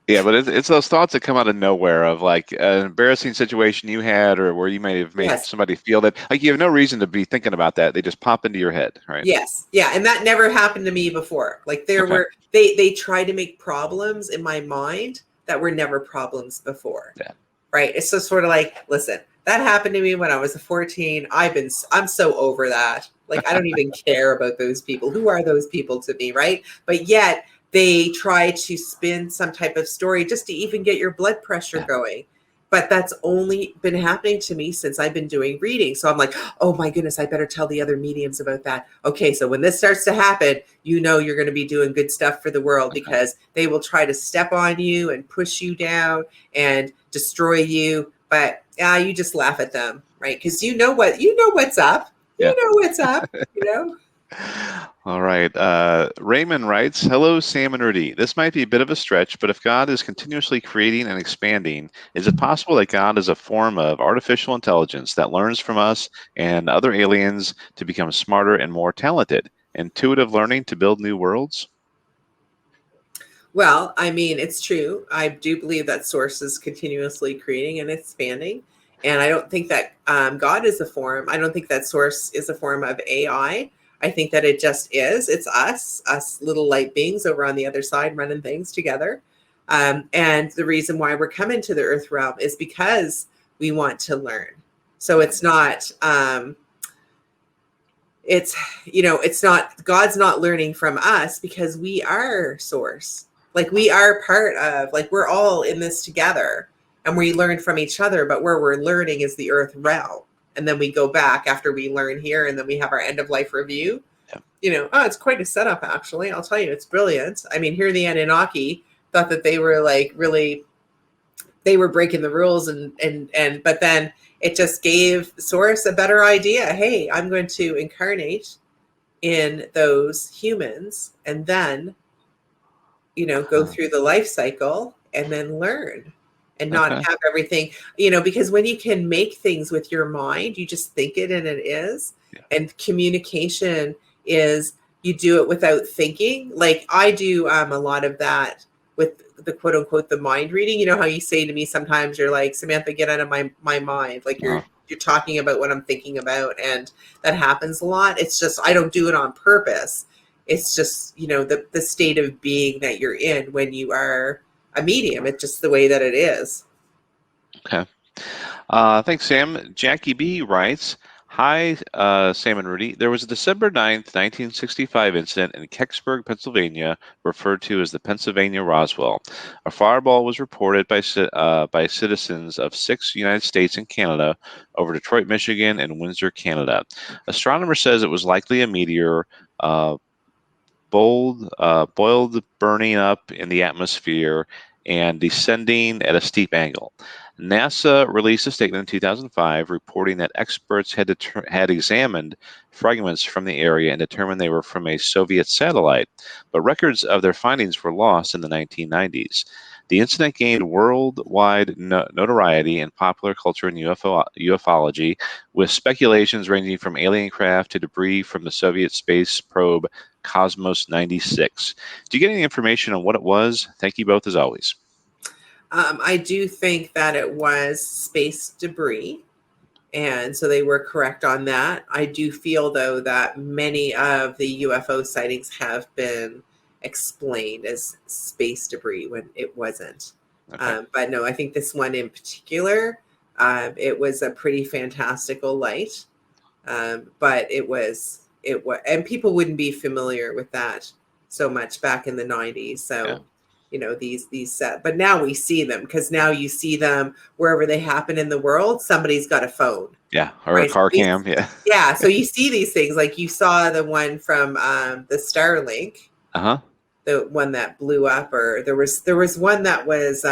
Yeah, but it's those thoughts that come out of nowhere, of like an embarrassing situation you had, or where you may have made Yes. somebody feel that, like, you have no reason to be thinking about that. They just pop into your head, right? Yes. Yeah. And that never happened to me before. Like Okay. they tried to make problems in my mind that were never problems before. Yeah. Right. It's just sort of like, listen, that happened to me when I was 14. I'm so over that. Like, I don't even care about those people. Who are those people to me? Right. But yet they try to spin some type of story just to even get your blood pressure going. But that's only been happening to me since I've been doing reading. So I'm like, oh my goodness, I better tell the other mediums about that. Okay, so when this starts to happen, you're going to be doing good stuff for the world, because they will try to step on you and push you down and destroy you. But you just laugh at them, right? Because you know what's up. Yeah. You know what's up, All right. Raymond writes, hello, Sam and Rudy. This might be a bit of a stretch, but if God is continuously creating and expanding, is it possible that God is a form of artificial intelligence that learns from us and other aliens to become smarter and more talented? Intuitive learning to build new worlds? Well, I mean, it's true. I do believe that source is continuously creating and expanding. And I don't think that God is a form. I don't think that source is a form of AI. I think that it just is. It's us little light beings over on the other side running things together. And the reason why we're coming to the earth realm is because we want to learn. So it's not, it's not, God's not learning from us, because we are source. Like, we are part of, like, we're all in this together, and we learn from each other, but where we're learning is the earth realm. And then we go back after we learn here, and then we have our end of life review. It's quite a setup, actually. I'll tell you, it's brilliant. I mean, here the Anunnaki thought that they were like really, they were breaking the rules, but then it just gave source a better idea. Hey, I'm going to incarnate in those humans, and then go through the life cycle and then learn, and not have everything, because when you can make things with your mind, you just think it and it is. And communication is, you do it without thinking. Like, I do a lot of that with the quote unquote the mind reading. You know how you say to me sometimes, you're like, Samantha, get out of my mind. Like, you're talking about what I'm thinking about. And that happens a lot. It's just, I don't do it on purpose. It's just, the state of being that you're in when you are a medium. It's just the way that it is. Okay. Thanks, Sam. Jackie B writes, hi, Sam and Rudy. There was a December 9th, 1965 incident in Kecksburg, Pennsylvania, referred to as the Pennsylvania Roswell. A fireball was reported by citizens of 6 United States and Canada over Detroit, Michigan, and Windsor, Canada. Astronomer says it was likely a meteor, boiled, burning up in the atmosphere and descending at a steep angle. NASA released a statement in 2005 reporting that experts had examined fragments from the area and determined they were from a Soviet satellite, but records of their findings were lost in the 1990s. The incident gained worldwide notoriety in popular culture and ufology, with speculations ranging from alien craft to debris from the Soviet space probe Cosmos 96. Do you get any information on what it was? Thank you both as always. I do think that it was space debris. And so they were correct on that. I do feel, though, that many of the UFO sightings have been explained as space debris when it wasn't. Okay. But no, I think this one in particular, it was a pretty fantastical light. But it was, and people wouldn't be familiar with that so much back in the 90s. So, these set. But now we see them, because now you see them wherever they happen in the world. Somebody's got a phone, Yeah, or a right? car cam. Yeah. Yeah, so you see these things, like you saw the one from the Starlink, Uh-huh. the one that blew up, or there was one that was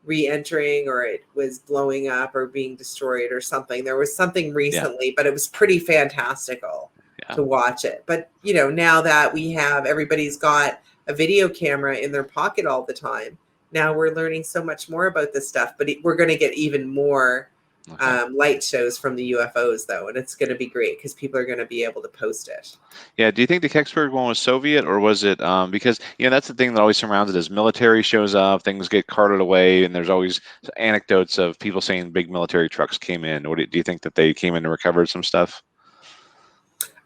re-entering, or it was blowing up or being destroyed or something. There was something Yeah. recently, but it was pretty fantastical Yeah. to watch it. But now that everybody's got a video camera in their pocket all the time, now we're learning so much more about this stuff. But we're going to get even more Okay. light shows from the UFOs, though, and it's going to be great because people are going to be able to post it. Yeah. Do you think the Kecksburg one was Soviet, or was it because that's the thing that always surrounds it is military shows up, things get carted away, and there's always anecdotes of people saying big military trucks came in. Do you think that they came in and recovered some stuff?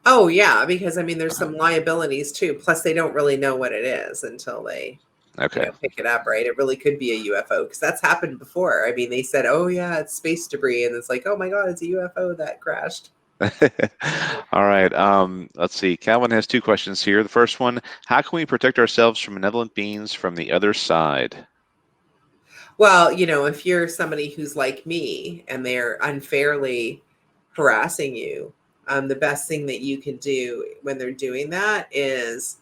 Oh yeah, because there's Uh-huh. some liabilities too. Plus, they don't really know what it is until they Okay. pick it up, right? It really could be a UFO, because that's happened before. They said, "Oh yeah, it's space debris," and it's like, "Oh my God, it's a UFO that crashed." All right. Let's see. Calvin has two questions here. The first one: how can we protect ourselves from benevolent beings from the other side? Well, if you're somebody who's like me and they're unfairly harassing you, the best thing that you can do when they're doing that is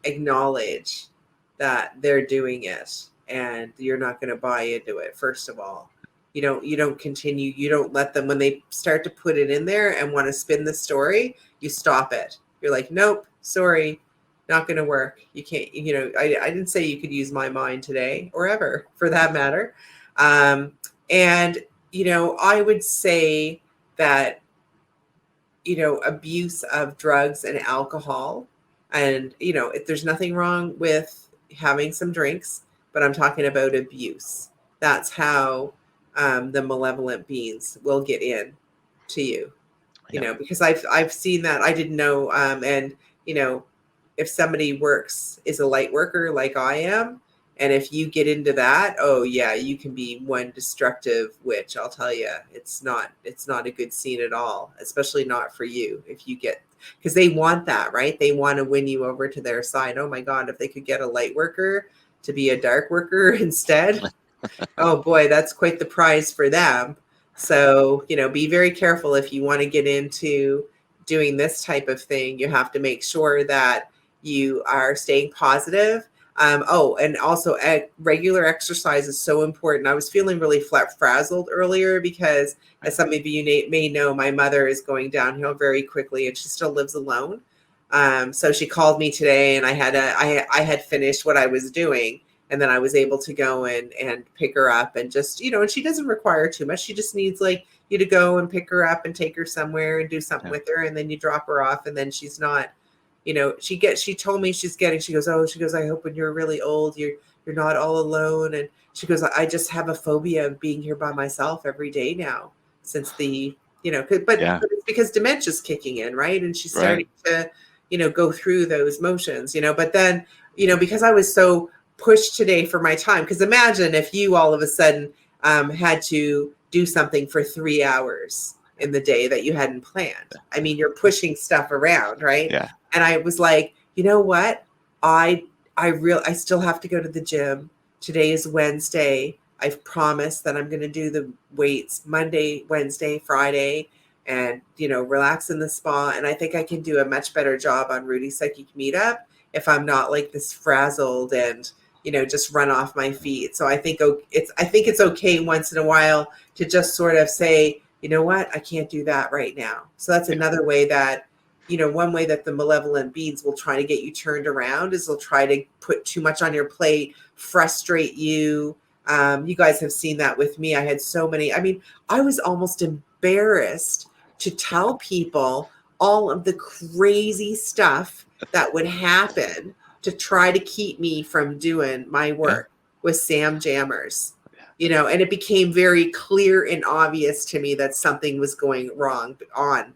acknowledge that they're doing it, and you're not going to buy into it. First of all, you don't continue. You don't let them, when they start to put it in there and want to spin the story, you stop it. You're like, nope, sorry, not going to work. You can't, I didn't say you could use my mind today, or ever for that matter. And I would say that abuse of drugs and alcohol, and if there's nothing wrong with having some drinks, but I'm talking about abuse. That's how the malevolent beings will get in to you. Yeah. Because I've seen that. I didn't know. And you know if somebody is a light worker like I am, and if you get into that, oh yeah, you can be one destructive witch. I'll tell you, it's not a good scene at all, especially not for you. If you get, because they want that, right? They want to win you over to their side. Oh my God, if they could get a light worker to be a dark worker instead, oh boy, that's quite the prize for them. So, be very careful if you want to get into doing this type of thing. You have to make sure that you are staying positive. And also regular exercise is so important. I was feeling really frazzled earlier because, as some of you may know, my mother is going downhill very quickly, and she still lives alone. So she called me today, and I had finished what I was doing, and then I was able to go and pick her up, and just, and she doesn't require too much. She just needs like you to go and pick her up and take her somewhere and do something Yeah. with her, and then you drop her off, and then she's not, she told me she goes, I hope when you're really old, you're not all alone. And she goes, I just have a phobia of being here by myself every day now, since Yeah. but it's because dementia's kicking in, right? And she's Right. starting to, go through those motions, but then, because I was so pushed today for my time, because imagine if you all of a sudden had to do something for 3 hours in the day that you hadn't planned. You're pushing stuff around, right? Yeah. And I was like, you know what? I still have to go to the gym. Today is Wednesday. I've promised that I'm going to do the weights Monday, Wednesday, Friday, and relax in the spa. And I think I can do a much better job on Rudy Psychic Meetup if I'm not like this frazzled and just run off my feet. So I think it's okay once in a while to just sort of say, you know what, I can't do that right now. So that's Yeah. another way that, one way that the malevolent beings will try to get you turned around is they'll try to put too much on your plate, frustrate you. You guys have seen that with me. I had so many. I was almost embarrassed to tell people all of the crazy stuff that would happen to try to keep me from doing my Yeah. work with Sam Jammers. And it became very clear and obvious to me that something was going wrong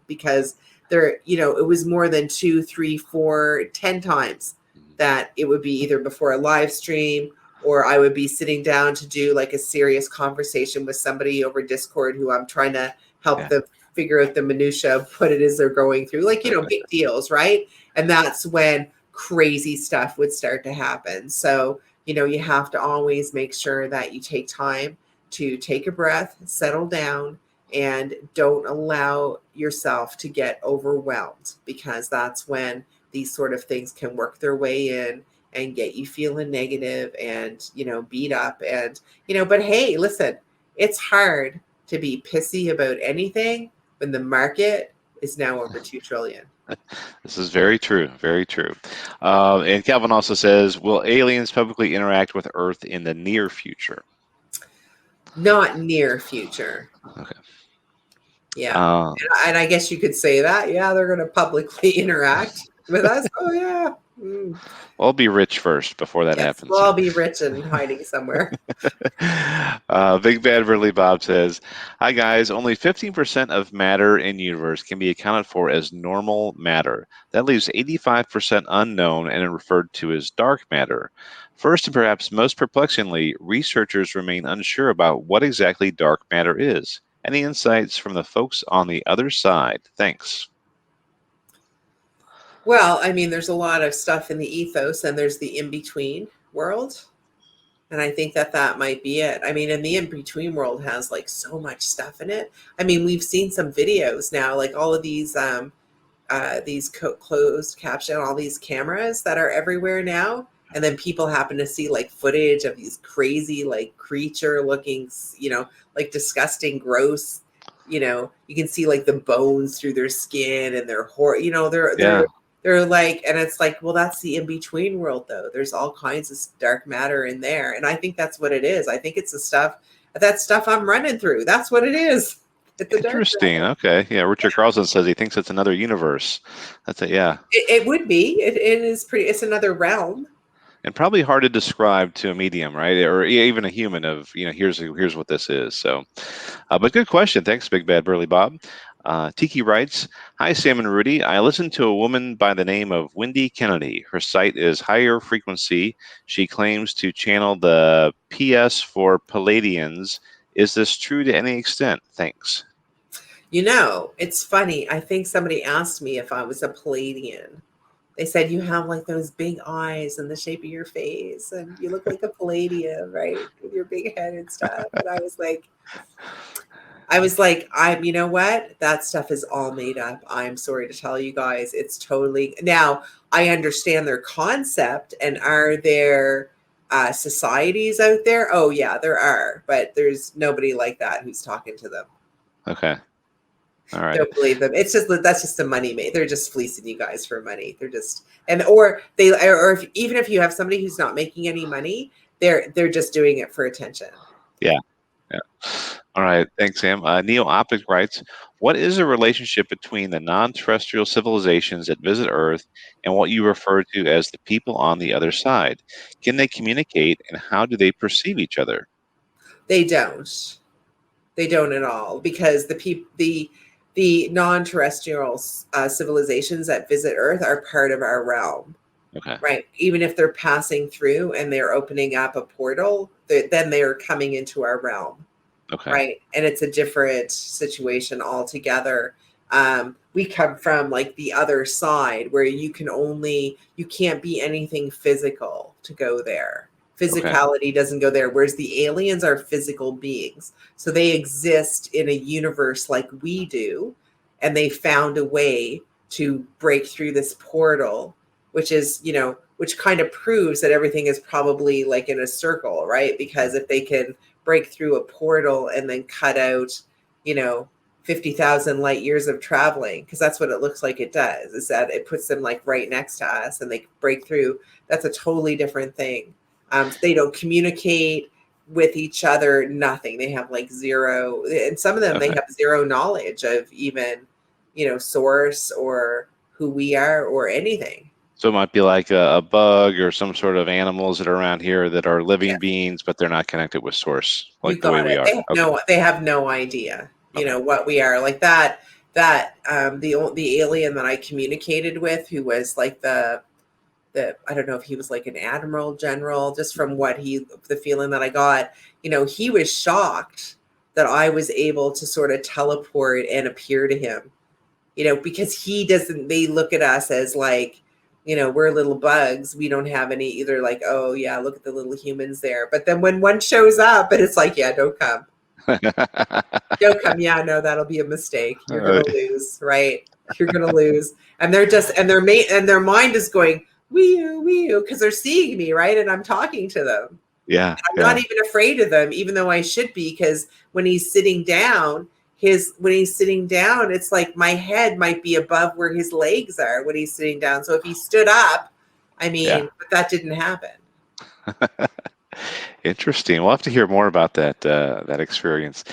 because it was more than 2, 3, 4, 10 times Mhm. that it would be either before a live stream, or I would be sitting down to do like a serious conversation with somebody over Discord who I'm trying to help Yeah. them figure out the minutia of what it is they're going through, like, big deals, right? And that's when crazy stuff would start to happen. So, you have to always make sure that you take time to take a breath, settle down, and don't allow yourself to get overwhelmed, because that's when these sort of things can work their way in and get you feeling negative and, beat up. And, but hey, listen, it's hard to be pissy about anything when the market is now over 2 trillion. This is very true, very true. And Calvin also says, will aliens publicly interact with Earth in the near future? Not near future. Okay. Yeah. And I guess you could say that. Yeah, they're going to publicly interact with us. Oh, yeah. Well, I'll be rich first before that happens. Well, I'll be rich and hiding somewhere. Big Bad Burly Bob says, hi guys, only 15% of matter in universe can be accounted for as normal matter. That leaves 85% unknown and referred to as dark matter. First and perhaps most perplexingly, researchers remain unsure about what exactly dark matter is. Any insights from the folks on the other side? Thanks. Well, I mean, there's a lot of stuff in the ethos, and there's the in-between world. And I think that might be it. I mean, and the in-between world has like so much stuff in it. I mean, we've seen some videos now, like all of these closed caption, all these cameras that are everywhere now. And then people happen to see like footage of these crazy, like creature looking, like disgusting, gross, you can see like the bones through their skin and their they're like, and it's like, well, that's the in-between world though. There's all kinds of dark matter in there. And I think that's what it is. I think it's that stuff I'm running through. That's what it is. Interesting. Okay. Yeah. Richard Carlson says he thinks it's another universe. That's it. Yeah. It would be. It is it's another realm. And probably hard to describe to a medium, right? Or even a human of, here's what this is. So, but good question. Thanks, Big Bad Burly Bob. Tiki writes, hi, Sam and Rudy. I listened to a woman by the name of Wendy Kennedy. Her site is Higher Frequency. She claims to channel the PS for Palladians. Is this true to any extent? Thanks. It's funny. I think somebody asked me if I was a Palladian. They said you have like those big eyes and the shape of your face, and you look like a Palladian, right? With your big head and stuff. And I was like, you know what? That stuff is all made up. I'm sorry to tell you guys. It's totally, now I understand their concept, and are there societies out there? Oh yeah, there are, but there's nobody like that who's talking to them. Okay. All right. Don't believe them. It's just, that's just a money made. They're just fleecing you guys for money. They're just, even if you have somebody who's not making any money, they're just doing it for attention. Yeah. All right. Thanks, Sam. Neo Optic writes, what is the relationship between the non-terrestrial civilizations that visit Earth and what you refer to as the people on the other side? Can they communicate, and how do they perceive each other? They don't. They don't at all, because the non-terrestrial civilizations that visit Earth are part of our realm. Okay. Right. Even if they're passing through and they're opening up a portal, then they're coming into our realm. Okay. Right. And it's a different situation altogether. We come from like the other side where you can't be anything physical to go there. Physicality doesn't go there, whereas the aliens are physical beings. So they exist in a universe like we do, and they found a way to break through this portal, which is, which kind of proves that everything is probably like in a circle, right? Because if they can break through a portal and then cut out, 50,000 light years of traveling, because that's what it looks like it does, is that it puts them like right next to us and they break through. That's a totally different thing. They don't communicate with each other, nothing. They have like zero, and some of them, they have zero knowledge of even, source or who we are or anything. So it might be like a bug or some sort of animals that are around here that are living beings, but they're not connected with source like the way we are. They have no idea, what we are. Like that the alien that I communicated with, who was like the I don't know if he was like an admiral general, just from the feeling that I got, he was shocked that I was able to sort of teleport and appear to him, because they look at us as like, we're little bugs. We don't have any either, like, oh yeah, look at the little humans there. But then when one shows up and it's like, yeah, don't come. Don't come. Yeah, no, that'll be a mistake. You're Uh, gonna lose, right? You're gonna lose. And they're just and their mind is going wee because they're seeing me, right? And I'm talking to them. yeah, I'm not yeah, even afraid of them, even though I should be, because when he's sitting down, it's like my head might be above where his legs are when he's sitting down. So if he stood up, I yeah. mean, but that didn't happen. Interesting. We'll have to hear more about that experience.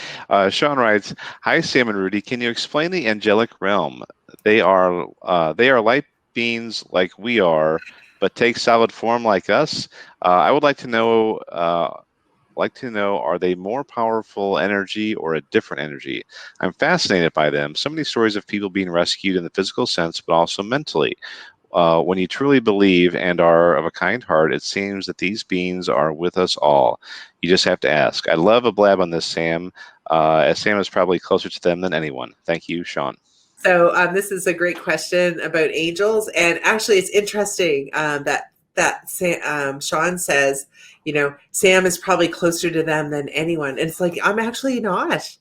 Sean writes, "Hi, Sam and Rudy. Can you explain the angelic realm? They are light beings like we are, but take solid form like us. I would like to know. Are they more powerful energy or a different energy? I'm fascinated by them. So many stories of people being rescued in the physical sense, but also mentally. When you truly believe and are of a kind heart, it seems that these beings are with us all. You just have to ask. I love a blab on this, Sam, as Sam is probably closer to them than anyone. Thank you, Sean." So this is a great question about angels, and actually, it's interesting that Sean says, Sam is probably closer to them than anyone, and it's like I'm actually not.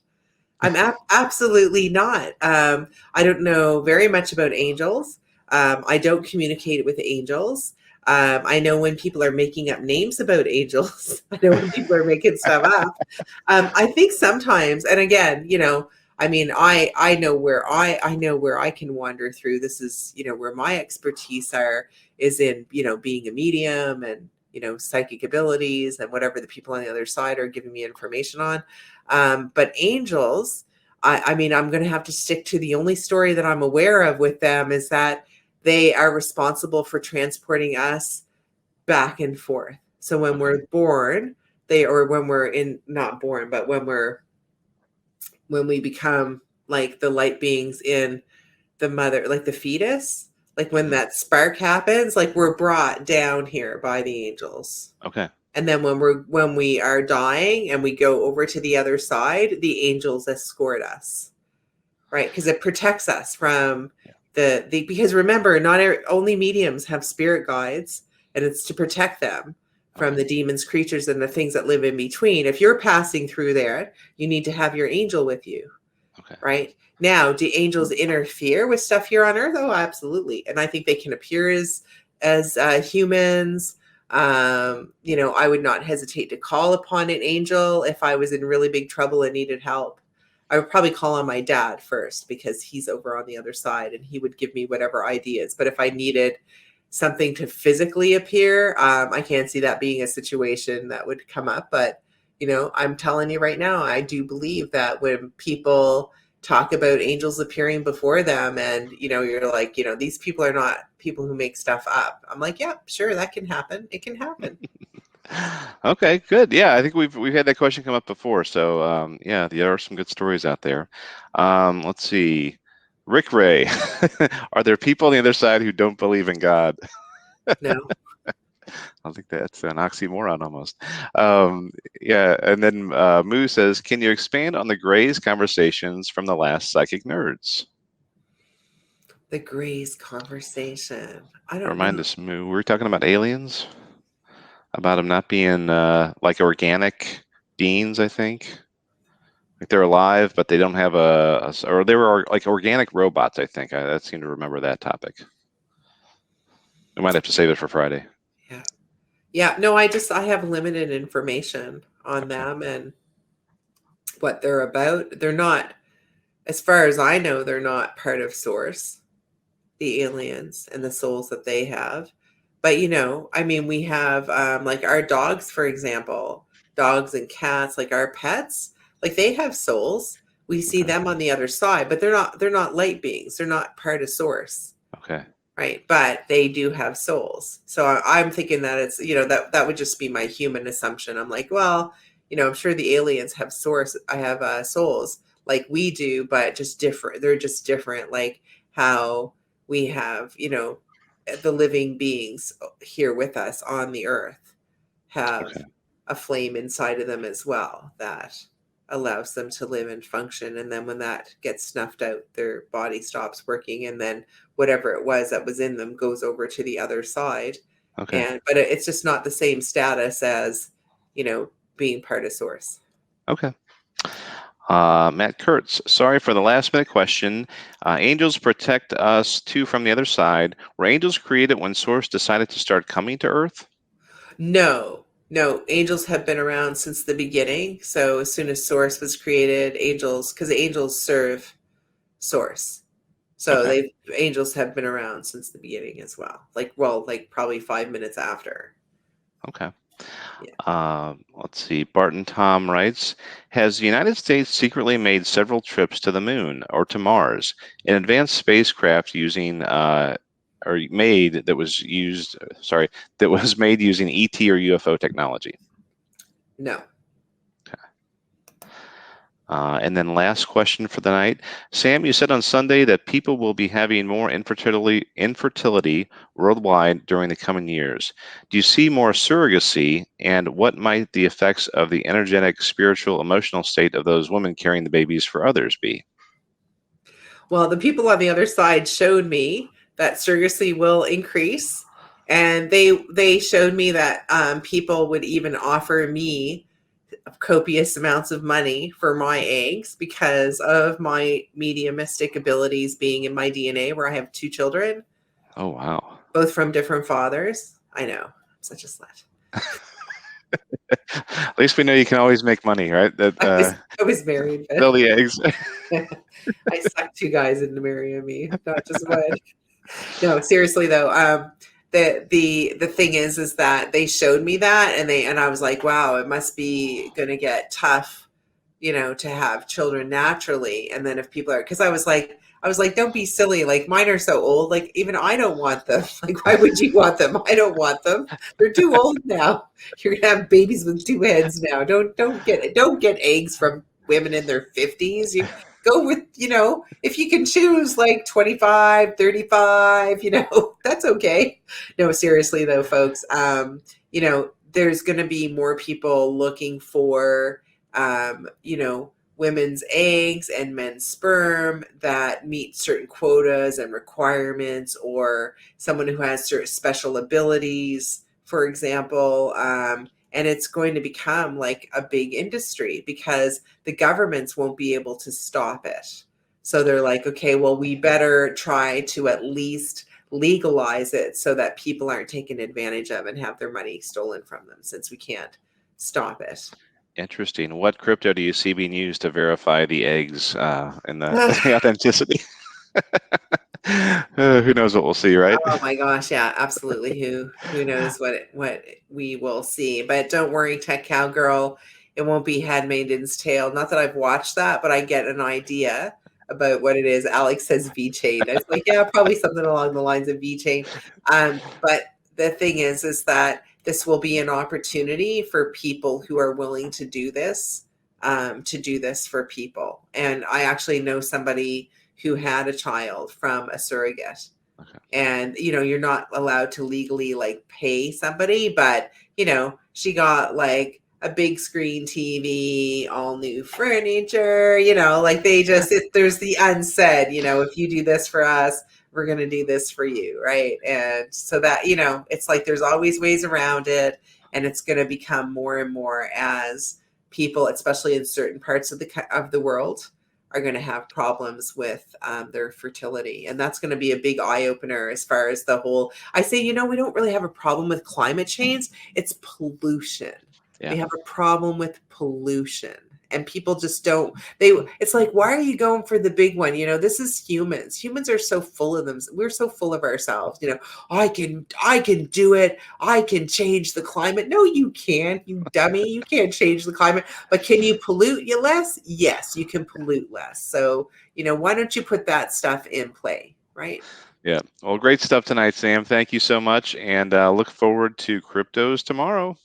I'm absolutely not. I don't know very much about angels. I don't communicate with angels. I know when people are making up names about angels. I know when people are making stuff up. I think sometimes, and again, I mean, I know where I know where I can wander through. This is where my expertise is in being a medium and psychic abilities and whatever the people on the other side are giving me information on. But angels, I mean, I'm going to have to stick to the only story that I'm aware of with them is that they are responsible for transporting us back and forth. So when Okay. we're born, or when we're not born, but when we become like the light beings in the mother, like the fetus, like when Hmm. that spark happens, like we're brought down here by the angels. Okay. And then when we are dying and we go over to the other side, the angels escort us, right? Because it protects us from Yeah. the because remember, not only mediums have spirit guides, and it's to protect them from Okay. the demons, creatures, and the things that live in between. If you're passing through there, you need to have your angel with you, Okay. right? Now, do angels interfere with stuff here on Earth? Oh, absolutely. And I think they can appear as humans. I would not hesitate to call upon an angel if I was in really big trouble and needed help. I would probably call on my dad first because he's over on the other side and he would give me whatever ideas. But if I needed something to physically appear, I can't see that being a situation that would come up. But I'm telling you right now, I do believe that when people talk about angels appearing before them and you're like, these people are not people who make stuff up. I'm like, yeah, sure, that can happen. It can happen. Okay, good. Yeah, I think we've had that question come up before. So yeah, there are some good stories out there. Let's see. Rick Ray, are there people on the other side who don't believe in God? No. I think that's an oxymoron almost. Yeah, and then Moo says, "Can you expand on the Greys conversations from the last Psychic Nerds?" The Greys conversation, I don't Remind know. us, Moo. We were talking about aliens, about them not being like organic beings, I think. Like they're alive, but they don't have or they were like organic robots, I think. I seem to remember that topic. We might have to save it for Friday. Yeah. Yeah, no, I have limited information on Okay. them and what they're about. They're not, as far as I know, they're not part of Source, the aliens and the souls that they have. But I mean, we have like our dogs, for example, dogs and cats, like our pets, like they have souls. We see Okay. them on the other side, but they're not light beings. They're not part of Source. Okay. Right, but they do have souls. So I'm thinking that it's that would just be my human assumption. I'm like, well, I'm sure the aliens have souls like we do, but just different. They're just different, like how we have the living beings here with us on the earth have Okay. a flame inside of them as well. That. allows them to live and function. And then when that gets snuffed out, their body stops working, and then whatever it was that was in them goes over to the other side. Okay. And but it's just not the same status as, being part of Source. Okay. Matt Kurtz, sorry for the last minute question. Angels protect us too from the other side. Were angels created when Source decided to start coming to Earth? No, no, angels have been around since the beginning. So as soon as Source was created, because angels serve Source. So Okay. angels have been around since the beginning as well. Like probably 5 minutes after. Okay. Yeah. Let's see. Barton Tom writes, has the United States secretly made several trips to the moon or to Mars in advanced spacecraft using or made that was used sorry that was made using ET or UFO technology? No. And then last question for the night. Sam, you said on Sunday that people will be having more infertility worldwide during the coming years. Do you see more surrogacy, and what might the effects of the energetic, spiritual, emotional state of those women carrying the babies for others be? Well, the people on the other side showed me that surrogacy will increase, and they showed me that people would even offer me copious amounts of money for my eggs because of my mediumistic abilities being in my DNA, where I have two children, Oh, wow. both from different fathers. I know, I'm such a slut. At least we know you can always make money, right? That I was married, but sell the eggs. I sucked two guys into marrying me, not just one. No, seriously though, the thing is that they showed me that, and I was like, wow, it must be going to get tough, to have children naturally. And then if people are, because I was like, don't be silly. Like mine are so old. Like even I don't want them. Like why would you want them? I don't want them. They're too old now. You're gonna have babies with two heads now. Don't get eggs from women in their 50s. You go with, if you can choose like 25, 35, that's okay. No, seriously though, folks, there's going to be more people looking for, women's eggs and men's sperm that meet certain quotas and requirements, or someone who has certain special abilities, for example. And it's going to become like a big industry because the governments won't be able to stop it. So they're like, okay, well, we better try to at least legalize it so that people aren't taken advantage of and have their money stolen from them, since we can't stop it. Interesting. What crypto do you see being used to verify the eggs and the authenticity? Who knows what we'll see, right? Oh my gosh, yeah, absolutely. Who knows what we will see? But don't worry, Tech Cowgirl, it won't be Handmaid's Tale. Not that I've watched that, but I get an idea about what it is. Alex says V chain. I was like, yeah, probably something along the lines of V chain. But the thing is that this will be an opportunity for people who are willing to do this for people. And I actually know somebody who had a child from a surrogate. Okay. And you're not allowed to legally like pay somebody, but she got like a big screen TV, all new furniture, like there's the unsaid, if you do this for us, we're going to do this for you, right? And so that, it's like there's always ways around it, and it's going to become more and more as people, especially in certain parts of the world, are going to have problems with their fertility. And that's going to be a big eye opener as far as the whole. I say, we don't really have a problem with climate change. It's pollution. Yeah. We have a problem with pollution. And people just don't, it's like, why are you going for the big one? This is humans. Humans are so full of them. We're so full of ourselves. I can do it. I can change the climate. No, you can't, you dummy. You can't change the climate. But can you pollute you less? Yes, you can pollute less. So, why don't you put that stuff in play, right? Yeah. Well, great stuff tonight, Sam. Thank you so much. And look forward to cryptos tomorrow.